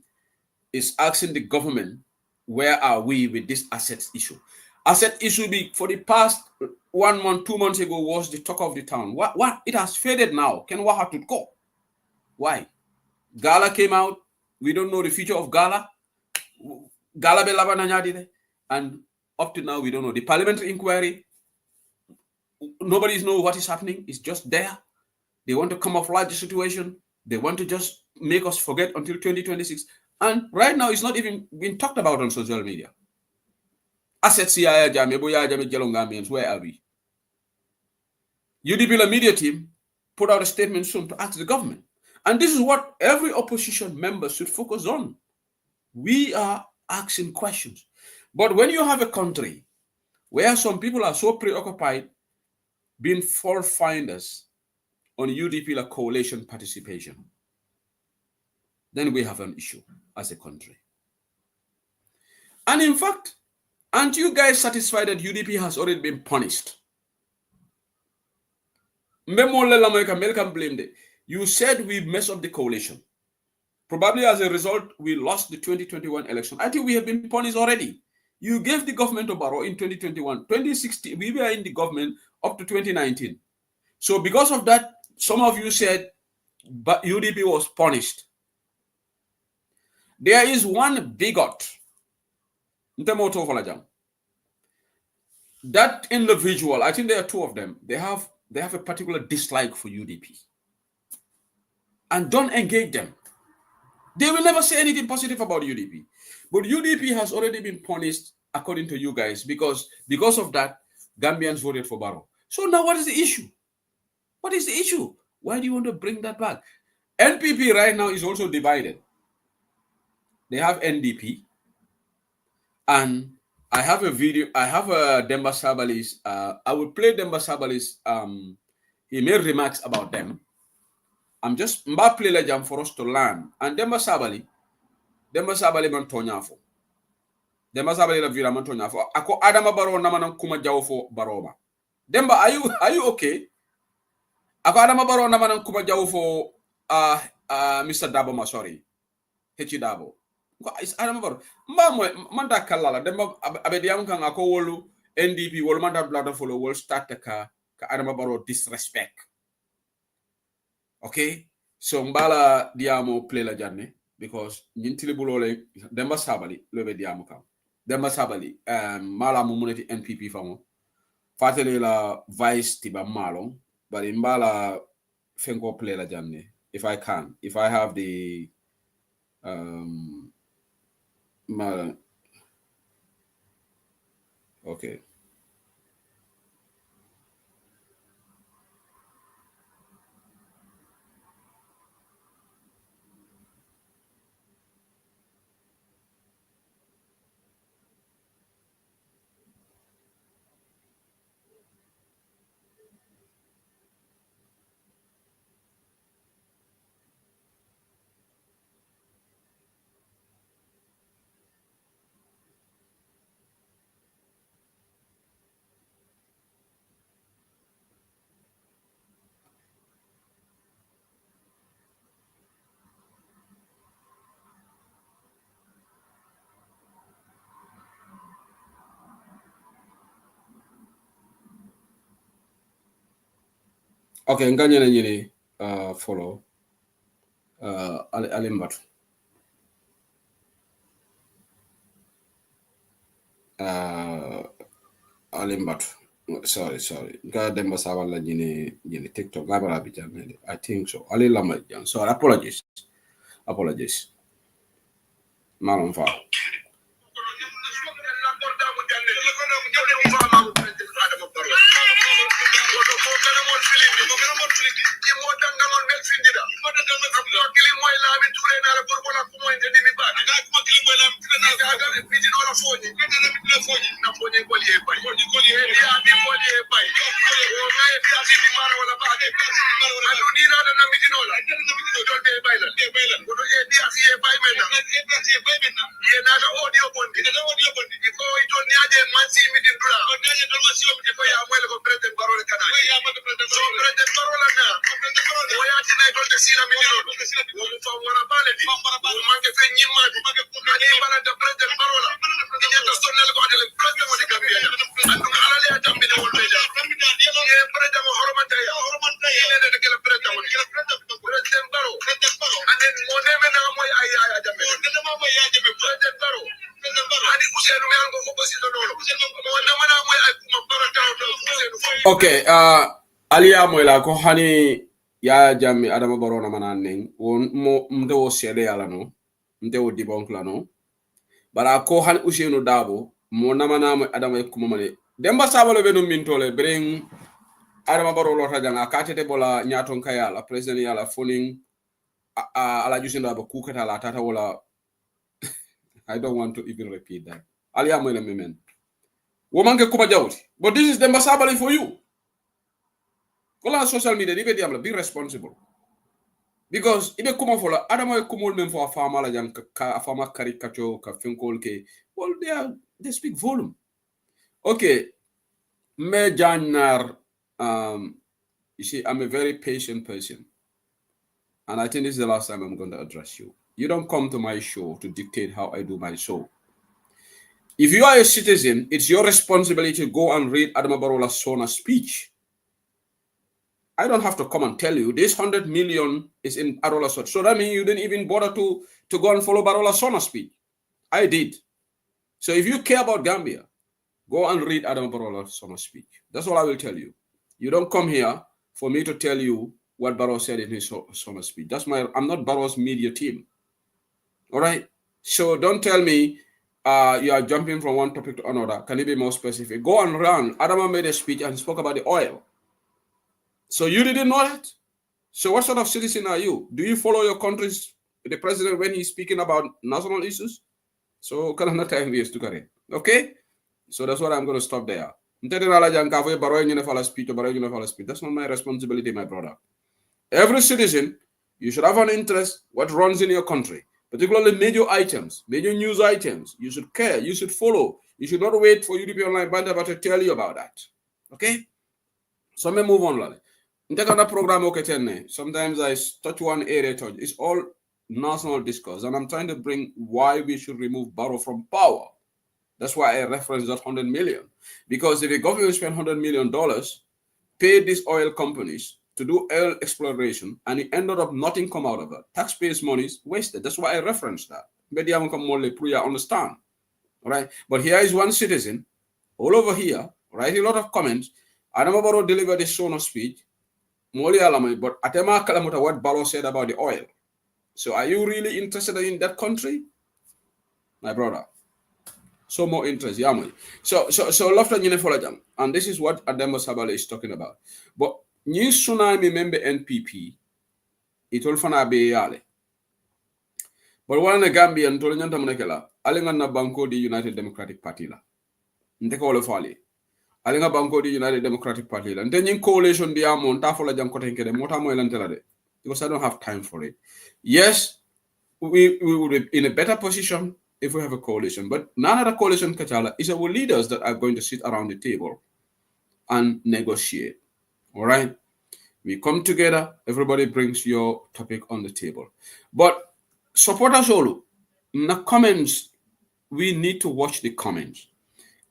is asking the government, where are we with this assets issue? Asset issue be for the past 1 month, 2 months ago was the talk of the town. What? It has faded now. Can what have to go? Why? Gala came out. We don't know the future of Gala. Gala be labananyadi, and up to now we don't know the parliamentary inquiry. Nobody knows what is happening. It's just there. They want to camouflage the situation. They want to just make us forget until 2026. And right now, it's not even being talked about on social media. Assets Yaya Jammeh, Jalongamians, where are we? UDP, the media team, put out a statement soon to ask the government. And this is what every opposition member should focus on. We are asking questions. But when you have a country where some people are so preoccupied being fault finders on UDP, like coalition participation, then we have an issue as a country. And in fact, aren't you guys satisfied that UDP has already been punished? You said we messed up the coalition. Probably as a result, we lost the 2021 election. I think we have been punished already. You gave the government to Barrow in 2021. 2016, we were in the government up to 2019. So because of that, some of you said but UDP was punished. There is one bigot. That individual, I think there are two of them, they have a particular dislike for UDP. And don't engage them. They will never say anything positive about UDP. But UDP has already been punished, according to you guys, because of that, Gambians voted for Barrow. So now what is the issue? What is the issue? Why do you want to bring that back? NPP right now is also divided. They have NDP. And I have a video. I have a Demba Sabali's. I will play Demba Sabali's. He made remarks about them. I'm just play legend for us to learn. And Demba Sabali man tonyafo. Demba Sabali la vira man tonyafo. Ako Adama Baro naman kuma jawfo Baroma. Demba, are you okay? Ako Adama Baro naman kuma jawfo Mr. Daboma, sorry. heci dabo ko is adama baro mbamo manta kallala demba abe diam kan ako wolu NDP wol manta blada follow wol start ka adama baro disrespect. Okay, so mbala diamo play la janne because nyintili bulole demba sabali lobe diamo kam demba sabali mala mo muneti NPP famo fatele la vice tiba malon bari mbala fenko play la janne if I have the okay. Okay, nganya na nyini follow alimbatu alimbatu sorry ga demba sawala nyini TikTok gabara bi jamede I think so ali lama jan so apologies malon fa Okay, aliya moyla ko hani ya jammi adama barona manan won mo mdewo sede yala no mdewo dibonk la no bara ko hani usenu dabo mo namana mo adama kuma mane demba sabalo be no mintole bring adama baro lota janga katete bola nyaton kayala president yala foning ala jusenda ba kukata la tata wala I don't want to even repeat that aliya moyla memen womanke kuma jawti but this is demba sabalo for you. Kola social media dibe diam la be responsible because ibe kuma fola adama kumol men for fama la jang ka fama caricature ka finkol ke well they speak volume. Okay, me janar you see I'm a very patient person and I think this is the last time I'm going to address you. You don't come to my show to dictate how I do my show. If you are a citizen, it's your responsibility to go and read Adama Barrow Sona's speech. I don't have to come and tell you this 100 million is in Barola Sona. So that means you didn't even bother to go and follow Barola Sona's speech. I did. So if you care about Gambia, go and read Adam Barola Sona's speech. That's all I will tell you. You don't come here for me to tell you what Barrow said in his Sona's speech. I'm not Barrow's media team. All right? So don't tell me you are jumping from one topic to another. Can you be more specific? Go and run. Adama made a speech and spoke about the oil. So you didn't know that? So what sort of citizen are you? Do you follow your country's the president when he's speaking about national issues? So can not time waste to carry. Okay? So that's what I'm going to stop there. That's not my responsibility, my brother. Every citizen, you should have an interest what runs in your country, particularly major items, major news items. You should care, you should follow. You should not wait for UDP Online Banda to tell you about that. Okay? So let me move on. Program sometimes I touch one area, it's all national discourse, and I'm trying to bring why we should remove Barrow from power. That's why I referenced that 100 million. Because if the government spent $100 million, paid these oil companies to do oil exploration, and it ended up nothing come out of it. Taxpayers' money is wasted. That's why I referenced that. Maybe I won't come more to understand. All right. But here is one citizen all over here, writing a lot of comments. Adama Barrow delivered a sort of speech. But Atema Kalamuta, what Barrow said about the oil. So are you really interested in that country? My brother. So more interest, yeah, man. So lofta nyine fola jam. And this is what Adama Sabale is talking about. But new tsunami member NPP, it all fana be yale. But one in Gambia and Tolanyanta Munekela, Alinga na Banco di United Democratic Party la. Ndeka ole fali. Alinga Banco di United Democratic Party la. Ntenyin coalition di amon ta fola jam kote nkede mota mo elantela de. Because I don't have time for it. Yes, we would be in a better position if we have a coalition. But none of the coalition, Kachala, is our leaders that are going to sit around the table and negotiate. All right? We come together, everybody brings your topic on the table. But supporters all, in the comments, we need to watch the comments.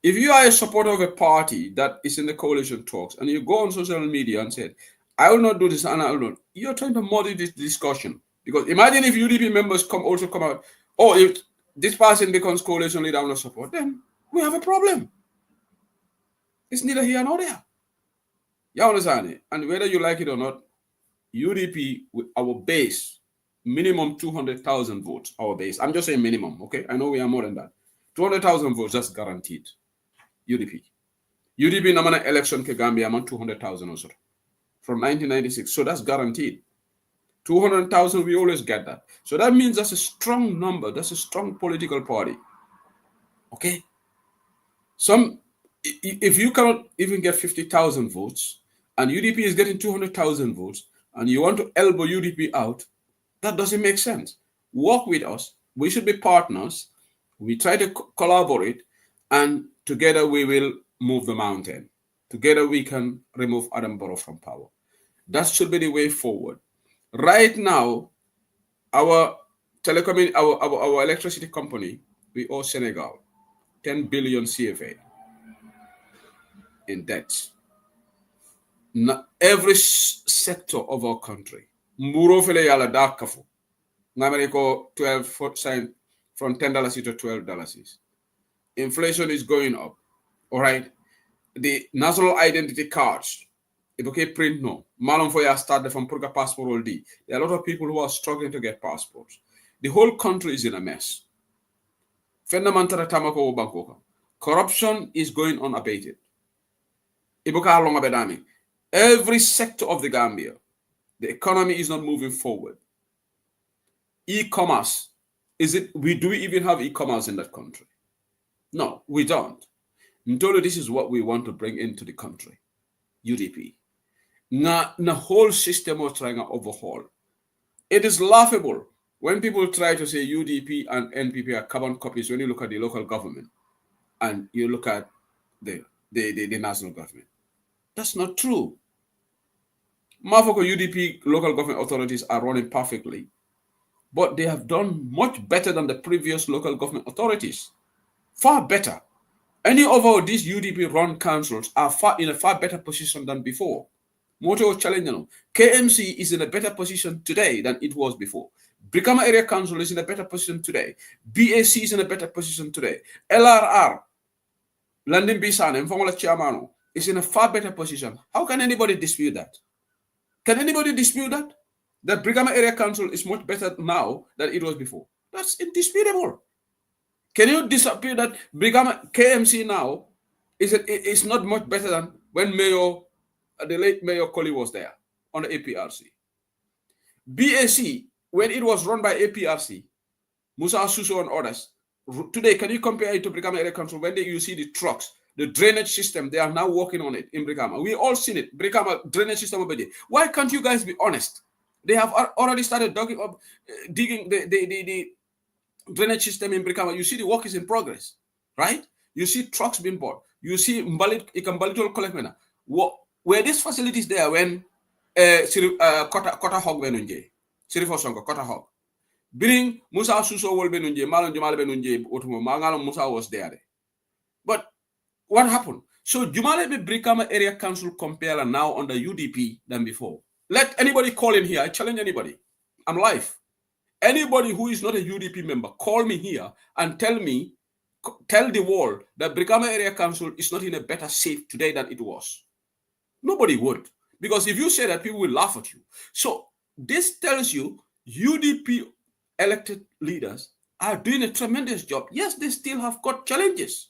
If you are a supporter of a party that is in the coalition talks and you go on social media and say, I will not do this and I will not, you're trying to muddy this discussion. Because imagine if UDP members also come out, oh, if this person becomes coalition leader, I will not support, then we have a problem. It's neither here nor there. You understand it? And whether you like it or not, UDP, with our base, minimum 200,000 votes, our base. I'm just saying minimum, okay? I know we are more than that. 200,000 votes, that's guaranteed. UDP. UDP namana election ke Gambia man 200,000 also. From 1996. So that's guaranteed. 200,000, we always get that. So that means that's a strong number. That's a strong political party. Okay? If you cannot even get 50,000 votes, and UDP is getting 200,000 votes, and you want to elbow UDP out, that doesn't make sense. Work with us. We should be partners. We try to collaborate, and together we will move the mountain. Together we can remove Adam Barrow from power. That should be the way forward. Right now, our our electricity company, we owe Senegal 10 billion CFA in debt. Every sector of our country, Murofele yala dakafu, Nameriko 12% from $10 to $12. Inflation is going up. All right. The national identity cards, it okay print no. Malum Foya started from Purga passport all day. There are a lot of people who are struggling to get passports. The whole country is in a mess. Fundamental tamako bankoka. Corruption is going unabated. Ibuka long abedami. Every sector of the Gambia, the economy is not moving forward. E-commerce, do we even have e-commerce in that country? No, we don't. Ntolo, this is what we want to bring into the country. UDP. The whole system was trying to overhaul. It is laughable when people try to say UDP and NPP are carbon copies when you look at the local government and you look at the national government. That's not true. Mafoko UDP local government authorities are running perfectly, but they have done much better than the previous local government authorities. Far better. Any of these UDP-run councils are in a far better position than before. Moto challenge, KMC is in a better position today than it was before. Brikama Area Council is in a better position today. BAC is in a better position today. LRR, London Bisan, and Formula Chairman is in a far better position. How can anybody dispute that? Can anybody dispute that? That Brikama Area Council is much better now than it was before. That's indisputable. Can you dispute that Brikama KMC now is not much better than when the late Mayor Colley was there on the APRC? BAC, when it was run by APRC, Musa Suso and others, today, can you compare it to Brikama Area Council when you see the trucks, the drainage system, they are now working on it in Brikama. We all seen it, Brikama drainage system over there. Why can't you guys be honest? They have already started digging the drainage system in Brikama. You see the work is in progress, right? You see trucks being bought. You see Mbalitol collectment. Were these facilities there when Kota Hog went on Sirifo Songo, Kota Hog? Bring Musa Suso will be nunje, Malon Jumal Benunje, Otumo, Mangalo Musa was there. But what happened? So Jumalebe Brikama Area Council compare now under UDP than before. Let anybody call in here. I challenge anybody. I'm live. Anybody who is not a UDP member, call me here and tell the world that Brikama Area Council is not in a better shape today than it was. Nobody would. Because if you say that, people will laugh at you. So this tells you UDP elected leaders are doing a tremendous job. Yes, they still have got challenges.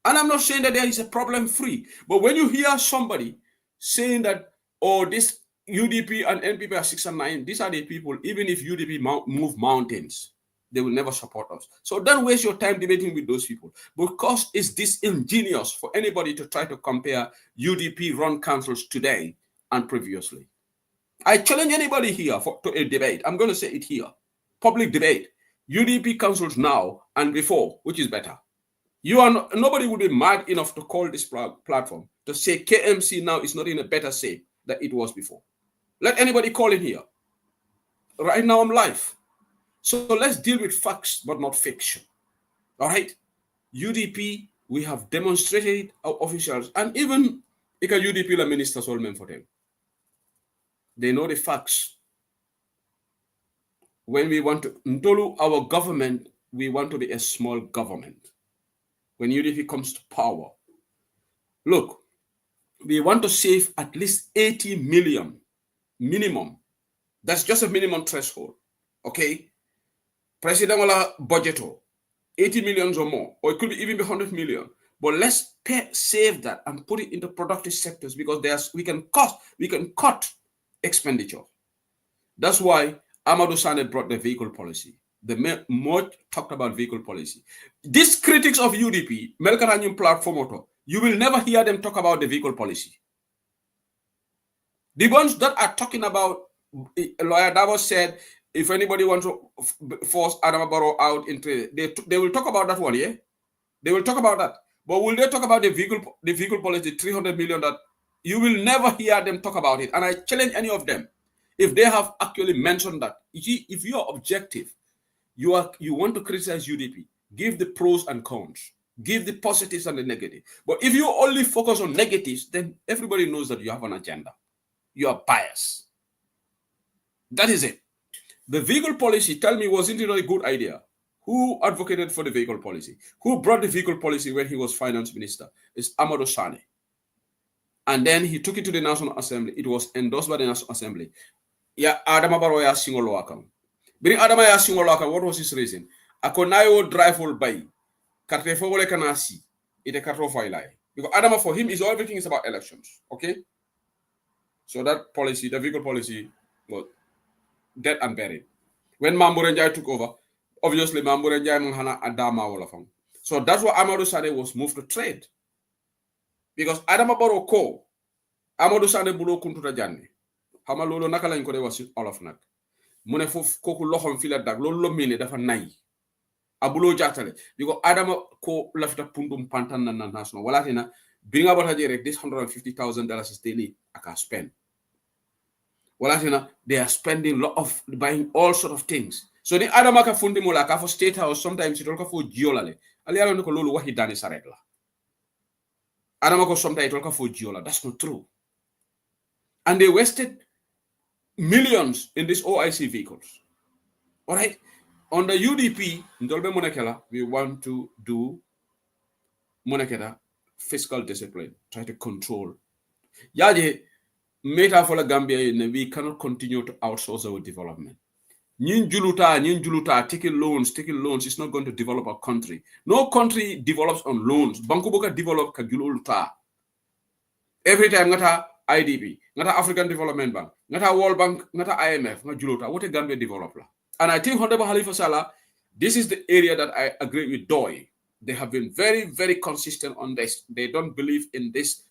And I'm not saying that there is a problem free. But when you hear somebody saying that, oh, this UDP and NPP are 6 and 9, these are the people, even if UDP move mountains, they will never support us. So don't waste your time debating with those people, because it's disingenuous for anybody to try to compare UDP run councils today and previously. I challenge anybody here to a debate. I'm going to say it here. Public debate. UDP councils now and before, which is better? Nobody would be mad enough to call this platform to say KMC now is not in a better shape than it was before. Let anybody call in here. Right now I'm live. So let's deal with facts, but not fiction. All right? UDP, we have demonstrated our officials, and even UDP la ministers all men for them. They know the facts. When we want to Ntolu, our government, we want to be a small government. When UDP comes to power, look, we want to save at least 80 million minimum. That's just a minimum threshold. Okay? President wala budgeto 80 million or more, or it could be even be 100 million. But let's save that and put it into productive sectors, because we can cut expenditure. That's why Amadou Sane brought the vehicle policy. The more talked about vehicle policy. These critics of UDP, Melkananyum platform, you will never hear them talk about the vehicle policy. The ones that are talking about, Lawyer Davos said, if anybody wants to force Adama Barrow out into, they will talk about that one, yeah? They will talk about that. But will they talk about the vehicle policy, 300 million, that you will never hear them talk about it? And I challenge any of them, if they have actually mentioned that. If you are objective, you want to criticize UDP, give the pros and cons, give the positives and the negatives. But if you only focus on negatives, then everybody knows that you have an agenda. You are biased. That is it. The vehicle policy, tell me, wasn't it a good idea? Who advocated for the vehicle policy? Who brought the vehicle policy when he was finance minister? It's Amadou Sane. And then he took it to the National Assembly. It was endorsed by the National Assembly. Yeah, Adama Barrow ya singolo akam. Bring Adama ya singolo akam. What was his reason? Akonayo drive all by. Karte fogole kanasi. Ite karto failai. Because Adama, for him, everything is about elections. Okay? So that policy, the vehicle policy, was dead and buried. When Mamboure Njai took over, obviously Mamboure Njai Manghana Adama Wolafang. So that's why Amadou Sane was moved to trade. Because Adama Barrow ko Amadou Sane bulo kuntuta janni. Hama lolo naka lañ ko de wasi olof nak. Mune fof koku loxom fi la dag lolo lomine dafa nay. Abulo jatale. Because Adama ko lafita pundum pantan na national. Walatina bring about rek this $150,000 is daily aka spend. Walatina they are spending lot of buying all sort of things. So the Adama ka fundi mola ka for state house sometimes it ka for giolale. Ali ala no ko lolo wahi dani saret la. Adama ko sometimes it ka for giola. That's not true. And they wasted millions in these OIC vehicles. All right. On the UDP, Ndolbe Monekela, we want to do Monekela fiscal discipline, try to control. Yaje, meta for the Gambia, we cannot continue to outsource our development. Nyin juluta, taking loans is not going to develop a country. No country develops on loans. Bankuboka develop kaguluta. Every time ngata IDB, ngata African Development Bank, ngata World Bank, ngata IMF, ngata juluta, what a Gambia developer. And I think Honorable Halifa Sallah, this is the area that I agree with Doi. They have been very, very consistent on this. They don't believe in this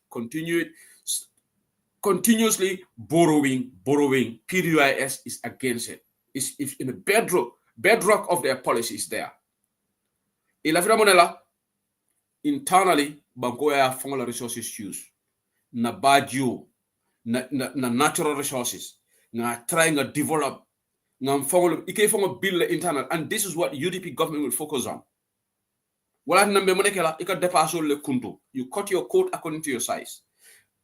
continuously borrowing. PDIS is against it. It's in the bedrock of their policies there. Ilafira Monela, internally, Bangoya Fongola resources use. Na baju, na natural resources. Na trying to develop ngam fongo ike fongo bill internal, and this is what UDP government will focus on. Wala nambe monekela ika depaso le kuntu. You cut your coat according to your size.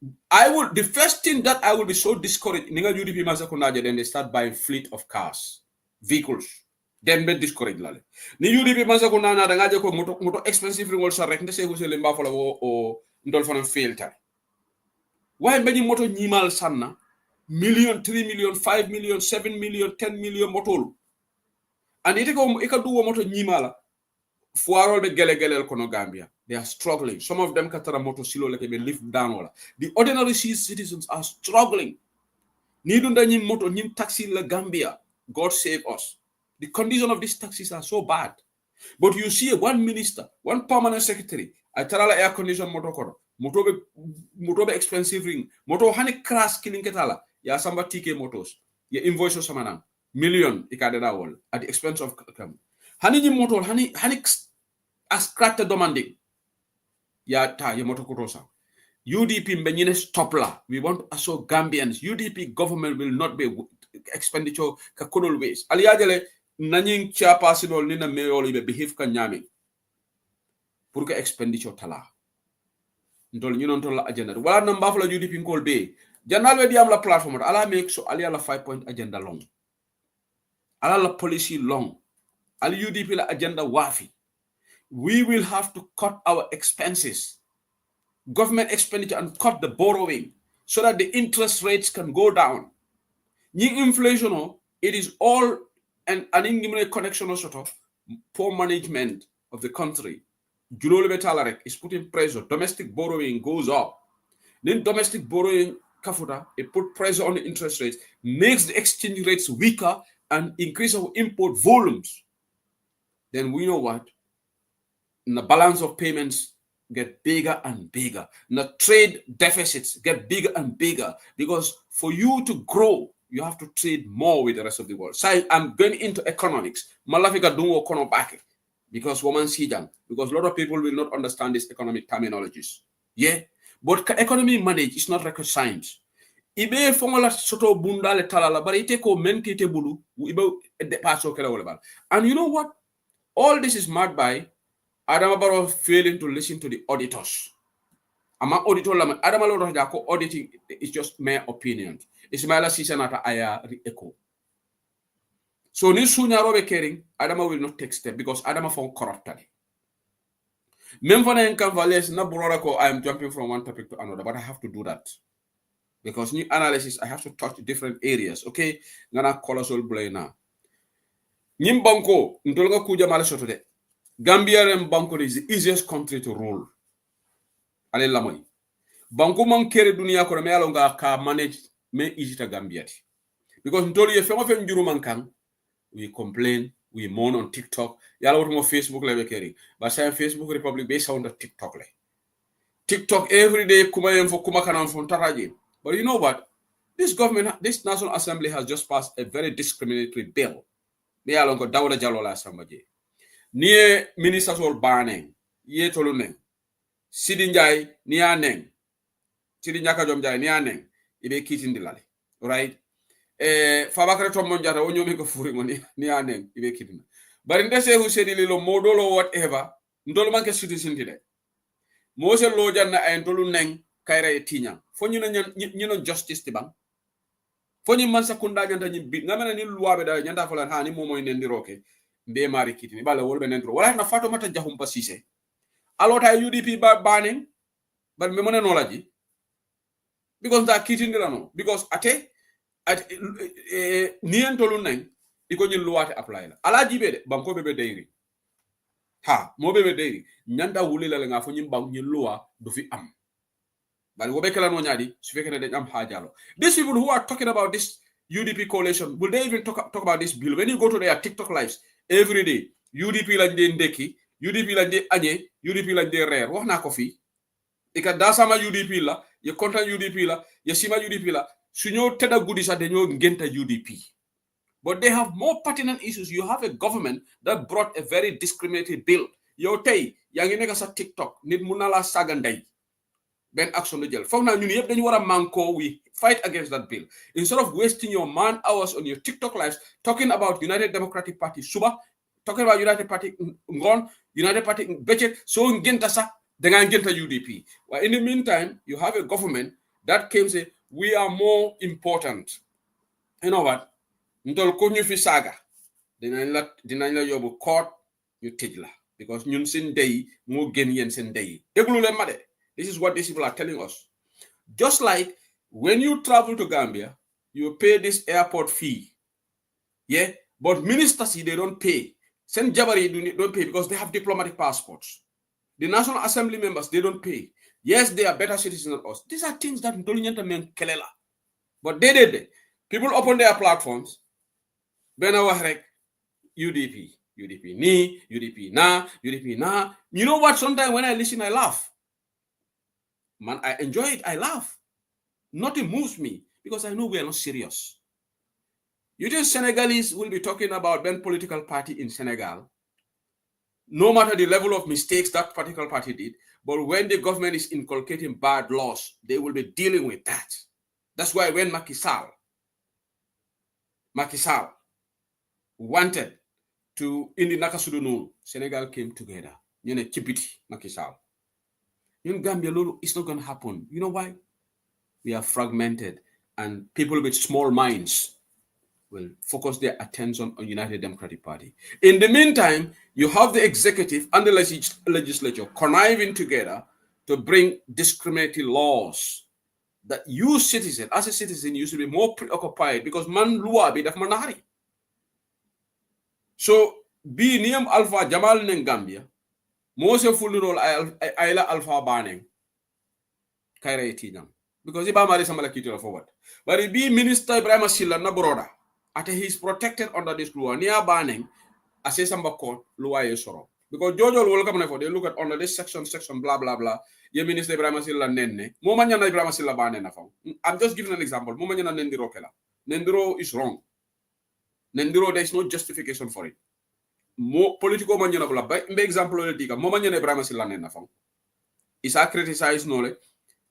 The first thing that I will be so discouraged, ninga UDP masakunaje, then they start buying fleet of cars, vehicles. Then be discouraged lale. Ni UDP masakuna da ngaje ko moto expensive ringol sa rek ndese husele mba fola o ndol fana fail ta. Why many moto nyimal sanna million, 3 million, 5 million, 7 million, 10 million motol. And ite ko ikadu moto nyimala fuarol be gele kono Gambia. They are struggling. Some of them katara moto silo like be lift down wala. The ordinary citizens are struggling. Ni dunda nyim moto nyim taxi la Gambia. God save us. The condition of these taxis are so bad. But you see one minister, one permanent secretary, I tell air condition motor kono. Moto be expensive ring. Moto hani crash killing ketala. Ya samba TK motors. Ya invoice samana. Million ikadeda wall at the expense of hani nyim motor hani askrata demanding. Ya ta ya moto kotosa. UDP mbenyine stop la. We want also Gambians. UDP government will not be expenditure kakodol ways. Aliyajele nanyin chairperson ni na mayor be behave ka nyame. Pour que expenditure tala. Ntol ñu non tol la agenda. Wala na mbafla UDP ngol be. Janal we diam la platform ala make so ali la 5-point agenda long. Ala la policy long. Ali UDP la agenda wafi. We will have to cut our expenses, government expenditure, and cut the borrowing so that the interest rates can go down. Nying inflation, it is all an connection also to poor management of the country. Is putting pressure. Domestic borrowing goes up. Then domestic borrowing, kafuta, it put pressure on the interest rates, makes the exchange rates weaker and increase our import volumes. Then we know what? The balance of payments get bigger and bigger. The trade deficits get bigger and bigger because for you to grow, you have to trade more with the rest of the world. So I'm going into economics. Malafika dungo kono back because woman sijang, because a lot of people will not understand these economic terminologies. Yeah, but economy manage is not rocket science. Ibe fongola soto bundale talala, but ite ko menkite bulu ibe depaso kera wolebal. And you know what? All this is marked by Adam Barrow failing to listen to the auditors. Among auditor lama Adam Barrow jako auditing is just mere opinion. Ismaila Sisanata aya echo. So ni sunya robe caring, Adama will not take step because Adama found corrupted. Memfana enkan vales na burora ko I am jumping from one topic to another, but I have to do that. Because new analysis, I have to touch different areas. Okay? Ngana colossal blay na. Nyim banko, ntolga kuja mala soto de. Gambia and Banco is the easiest country to rule. Ale lamoy. Banco man kere dunia ko me alonga ka manage me easy to Gambia. Because ntoli ye fengo fen juru man kan, we complain, we moan on TikTok. Yala what mo Facebook le keri. But say Facebook Republic based on the TikTok le. TikTok every day kuma info kuma kanan fon taraje. But you know what? This government, this National Assembly has just passed a very discriminatory bill. Me alonga Dawda Jallo la sambaje. Niye ministers wol baneng ye tolu neng Sidi Njai niya neng Sidi Njaka Jom Njai niya neng ibe kitindi lale right Fabakary Tombong Jatta o nyomi ko furi ngoni niya neng ibe kitindi bari ndese hu sedi lilo modolo whatever ndol manke citizen de mo se lo janna ay tolu neng kayra e tinya fo ñu justice ti bang fo ñu man sakunda nyanta ñi bi ngamena ni luwabe da nyanta fo lan ha ni momoy nen di roke be mari kitini bala wolbe nentro wala na fato mata jahum pasise alota UDP ba baning but me mona nolaji because that kitini no because ate at nientolu nang iko ñu luwate apply la ala jibe de banko bebe deyri ha mo bebe deyri nyanda wuli la nga fo ñu bang ñu luwa du fi am bal wobe kala no nyaadi su fekene de am hajalo. These people who are talking about this UDP coalition, will they even talk about this bill? When you go to their TikTok lives every day, UDP lañ de ndeki, UDP lañ de añé, UDP lañ de reer, wax na ko fi. Ika da sama UDP la, ye kontan UDP la, ye sima UDP la, suñu teda gudi sa dañu ngenta UDP. But they have more pertinent issues. You have a government that brought a very discriminatory bill. Yo tay, ya ngi nekk sa TikTok, nit mu na la saga ndey. Ben action the jël foog naa ñun yëpp dañu war a manko we fight against that bill instead of wasting your man hours on your TikTok lives talking about United Democratic Party suba talking about United Party ngoon United Party bëccëg so ngenta sax dangaa ngenta UDP. Well, in the meantime you have a government that came say we are more important. You know what? Ndol ko ñu fi saaga dinañ la yóbbu court ñu tëj la because ñun seen day moo gën yéen seen day déglu leen ma de. This is what these people are telling us. Just like when you travel to Gambia, you pay this airport fee. Yeah, but ministers, they don't pay. Sen Jabari don't pay because they have diplomatic passports. The National Assembly members, they don't pay. Yes, they are better citizens than us. These are things that Ndolinyanta men kelela. But they did it. People open their platforms. Benawahrek, UDP, UDP ni, UDP na, UDP na. You know what? Sometimes when I listen, I laugh. Man, I enjoy it. I laugh. Nothing moves me because I know we are not serious. You think Senegalese will be talking about one political party in Senegal, no matter the level of mistakes that particular party did, but when the government is inculcating bad laws, they will be dealing with that. That's why when Macky Sall wanted to, in the Nakasudunu, Senegal came together. You know, Kipiti, Macky Sall. In Gambia, it's not going to happen. You know why? We are fragmented, and people with small minds will focus their attention on United Democratic Party. In the meantime, you have the executive and the legislature conniving together to bring discriminatory laws that you citizen, as a citizen, you should be more preoccupied because man luwa bi daf manahari. So, bi niyam Alpha Jamal neng Gambia, mo se fulurol ayla Alpha Baneng, kaira etinyam. Because Iba Mari Samala Kitula forward. But it be Minister Ibrahim Silla Nabroda. At he is protected under this law. Near banning, I say some court, law is sorrow. Because Jojo will come for they look at under this section, blah blah blah. Ye Minister Ibrahim Silla Nene. Momanya Ibrahim Silla Banena. I'm just giving an example. Momanya Nendiro Kela. Nendiro is wrong. Nendiro, there is no justification for it. More political manjana bla. By example, Momanya Ibrahim Silla Nena. Is I criticize Nole.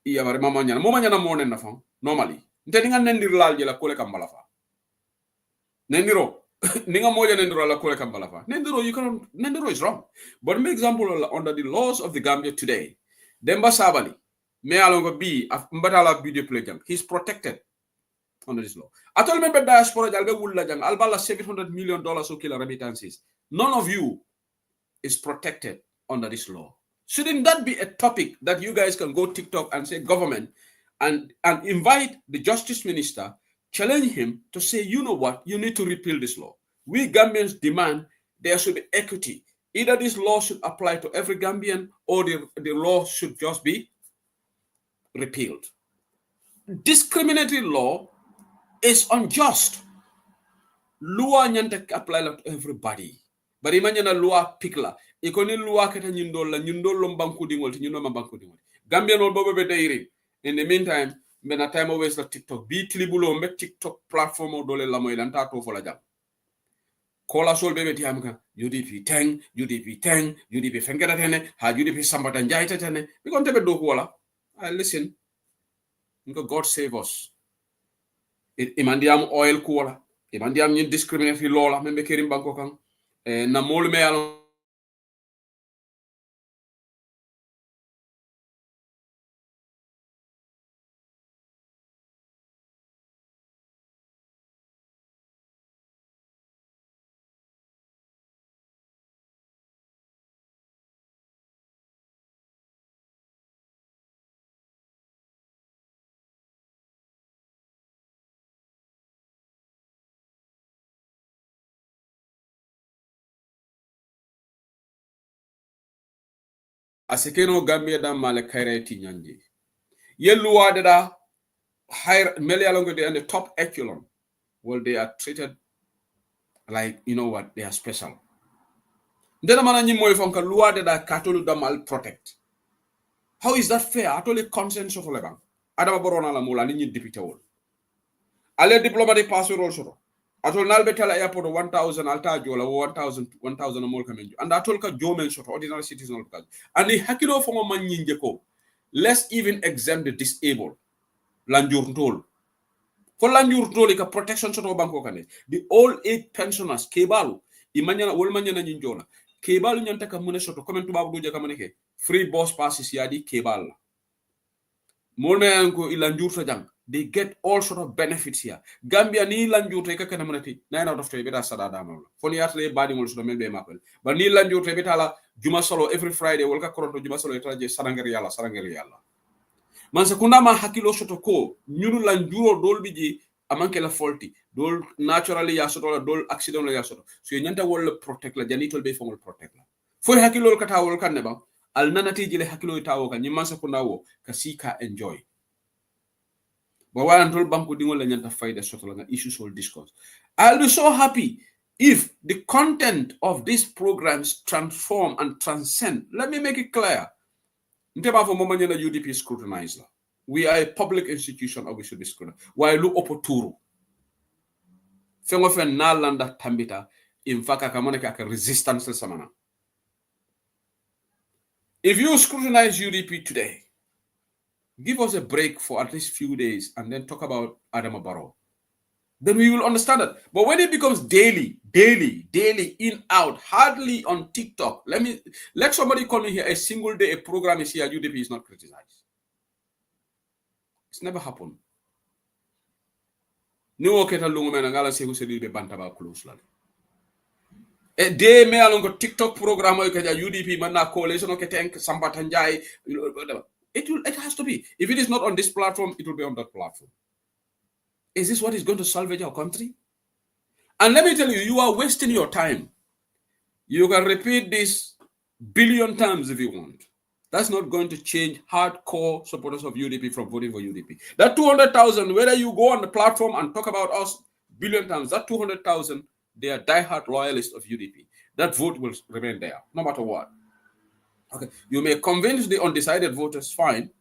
Iya bari momanyana mo nen nafang normally nte ninga nendir lal jela kole kambala fa nendiro ninga moja nendiro la kole kambala fa nendiro is wrong. But me example under the laws of the Gambia today Demba Sabali me alongo bi mbatala video play jang he's protected under this law. Atol me be diaspora jalbe wulla jang albala $700 million okila remittances. None of you is protected under this law. Shouldn't that be a topic that you guys can go TikTok and say government and invite the justice minister, challenge him to say, you know what, you need to repeal this law. We Gambians demand there should be equity. Either this law should apply to every Gambian or the law should just be repealed. Discriminatory law is unjust. Law nyante apply to everybody. But imagine a law pikla. Ikoni luwa keta nyundol lombanku dingol ti nyundol mambanku dingol. Gambia no bobo be dayri. In the meantime, mena time always la TikTok. Bi tilibulo me TikTok platform o dole la moy lan ta to fola jam. Kola sol bebe ti amka UDP teng, UDP fengera tene, ha UDP sambata njaita tene. We kon tebe do wala. I listen. Nko God save us. Imandiam oil kuwala. Imandiam nyin discriminatory law la membe kerim banko kan. Na mol me alon asekeno Gambia da male kaireti nyanji. Yeluwa da higher Melialongo they are in the top echelon. Well, they are treated like, you know what, they are special. Ndena mana nyimo ifonka luwa da katolu da mal protect. How is that fair? Atoli consent of leban. Adama borona la mula ni deputy wol. Ale diplomatic passport also. Atol nalbe tala airport 1000 alta jola 1000 mol kamenju. And atol ka jomen soto ordinary citizen of God. And the hakilo fongo man nyinje ko. Let's even exempt the disabled. Lanjurntol. For Lanjurntol, like a protection soto banko kane. The old age pensioners, kebalu, imanyana wolmanyana ninjola. Kebalu nyanta kamune soto, comment to babu duja kamaneke. Free bus passes yadi kebal. Molmeyanko ilanjurta jang. They get all sort of benefits here. Gambia ni lanjurta ikakana manati. 9 out of 10 beta sadada amala. Foni atle badi mol soto melbe mapel. But ni lanjurta beta la juma solo every Friday wolka koronto juma solo itaje sarangeri yalla. Mansa kundama hakilo soto ko nyunu lanjuro dol biji amanke la faulty dol naturally ya soto la dol accident la ya soto so nyanta wol protect la janitol be fongol protect la for hakilo kata wol kanne ba al nanati jile hakilo tawo kan mansa kundawo kasika enjoy ba walan tol banku dingol la nyanta fayda soto la issues all discuss. I'll be so happy if the content of these programs transform and transcend. Let me make it clear. UDP scrutinized. We are a public institution, or we should be scrutinized. Why look opportune? Fengofen nalanda tambita in fact a resistance samana. If you scrutinize UDP today, give us a break for at least few days and then talk about Adama Barrow. Then we will understand it. But when it becomes daily, in, out, hardly on TikTok, let somebody call me here a single day, a program is here, UDP is not criticized. It's never happened. Ni woketa lungu mena ngala se husedi be bantaba close la. E de me alongo TikTok program o kaja UDP manna coalition o ketenk sambata njai. It has to be. If it is not on this platform, it will be on that platform. Is this what is going to salvage our country? And let me tell you, you are wasting your time. You can repeat this billion times if you want. That's not going to change hardcore supporters of UDP from voting for UDP. That 200,000, whether you go on the platform and talk about us billion times, that 200,000, they are diehard loyalists of UDP. That vote will remain there, no matter what. Okay, you may convince the undecided voters, fine,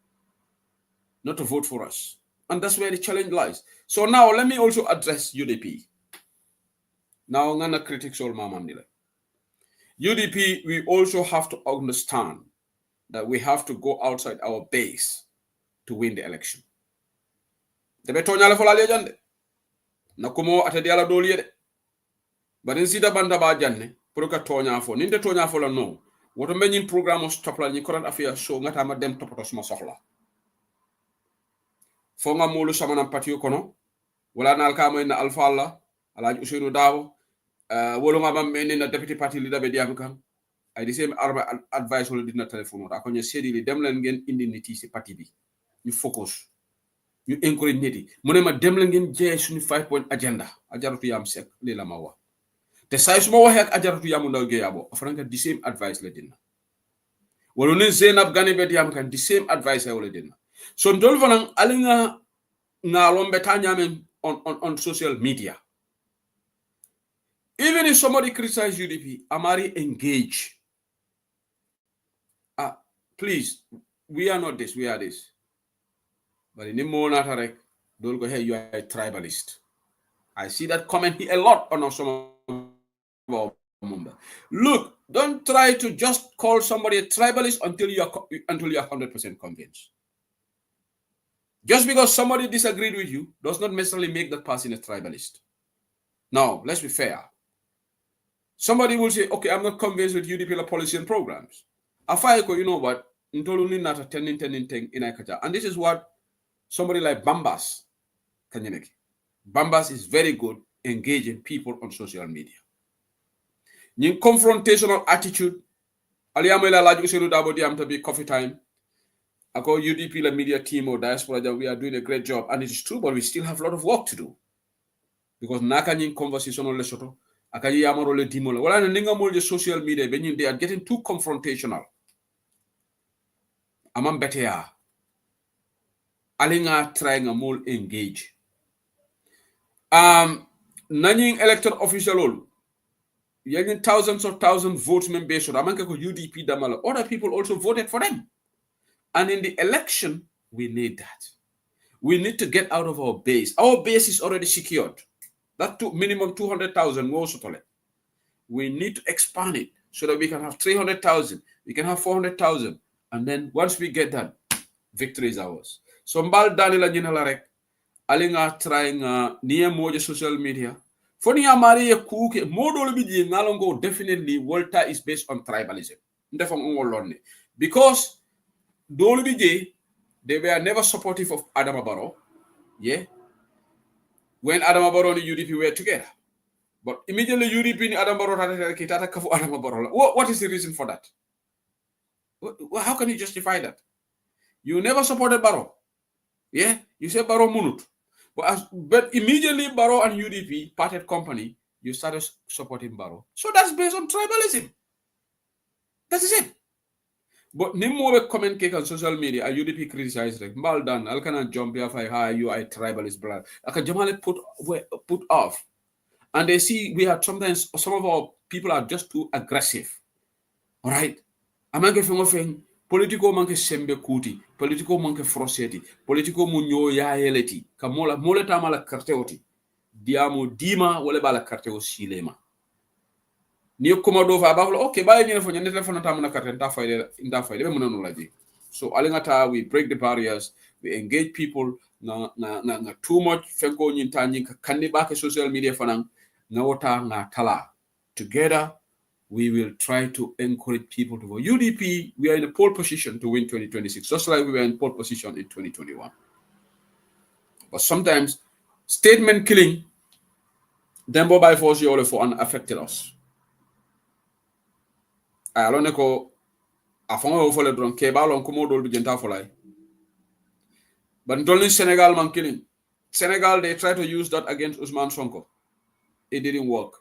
not to vote for us. And that's where the challenge lies. So now let me also address UDP. Now I'm gonna critique all Mamandile. UDP, we also have to understand that we have to go outside our base to win the election. Tebe tonyale fola lejande. Nakumo atediala doliye de. But in sida banda ba janne, puruka tonya fo. Ninte tonya fo la no. Woto menyin program o stop la ni current affairs show ngata ma dem topoto suma soxla. Fo nga molu sama nam patio kono. Wala nal ka moy na alfa Allah, Alhaji Ousseynou Dabo, wolo nga bam men na deputy party leader be diam kan. Ay di same arba advice wala dina telephone da ko ñu sédi li dem leen ngeen indi nit yi ci parti bi ñu focus ñu encourage nit yi mu ne ma dem leen ngeen jey suñu 5 point agenda ajaratu yam sek li la ma wax te say suma waxe ak ajaratu yamu ndaw ge yabo afranka di same advice la dina wala ne Zainab Gane be diam kan di same advice wala dina so ndol fanan alinga na lombe tanyamen on social media. Even if somebody criticizes UDP, Amari engage. Please, we are not this, we are this. But in the morning, don't go here, you are a tribalist. I see that comment here a lot on some of our. Look, don't try to just call somebody a tribalist until you are 100% convinced. Just because somebody disagreed with you does not necessarily make that person a tribalist. Now, let's be fair. Somebody will say, okay, I'm not convinced with UDP policy and programs. You know what? And this is what somebody like Bambas can make. Bambas is very good engaging people on social media. In confrontational attitude, Aliyamela Laju Ousseynou Dabo diam to be coffee time. I call UDP the media team or diaspora that we are doing a great job, and it is true, but we still have a lot of work to do. Because Nakanyin conversation on Lesotho, Akayi Yamaro le Dimola. Well, I know the social media, they are getting too confrontational. Amam betea. Alinga trying a more engage. Nanying elected official, getting thousands of votes members. Amanka UDP damala. Other people also voted for them. And in the election, we need that. We need to get out of our base. Our base is already secured. That minimum 200,000 also. We need to expand it so that we can have 300,000. We can have 400,000. And then once we get that, victory is ours. So mbal dani la nyina la rek ali nga try nga niye moje social media foni amari ye kuke modol bi ji ngalongo definitely Walter is based on tribalism ndefam ngolonne because dolu bi ji they were never supportive of Adama Barrow. Yeah, when Adama Barrow and the UDP were together, but immediately UDP and Adama Barrow tata kafu Adama Barrow. What is the reason for that? How can you justify that? You never supported Barrow. Yeah, you said Barrow munut. But immediately Barrow and UDP parted company, you started supporting Barrow. So that's based on tribalism. That is it. But Nimmo comment cake on social media, a UDP criticized like Maldan, Alcana jump if I you I tribalist blood. Aka Jamale put off. And they see we have sometimes some of our people are just too aggressive. All right. Amanke fengofeng political manke sembe kuti, political manke froseti, political munyo ya heleti, kamola moleta mala karteoti. Diamo dima wale bala karteo silema. Ni komado fa baflo okay baye nyene fo nyane telephone tamuna carte nda fayde be munanu laji. So alingata we break the barriers, we engage people na too much fenko nyinta nyinka kandi ba ke social media fanang na wota na tala. Together we will try to encourage people to vote. UDP, we are in a pole position to win 2026, just like we were in pole position in 2021. But sometimes statement killing them by force you all for unaffected us. I don't know afongo fole dron ke balon ko modol bi jenta folay. But in Senegal man killing. Senegal, they try to use that against Ousmane Sonko. It didn't work.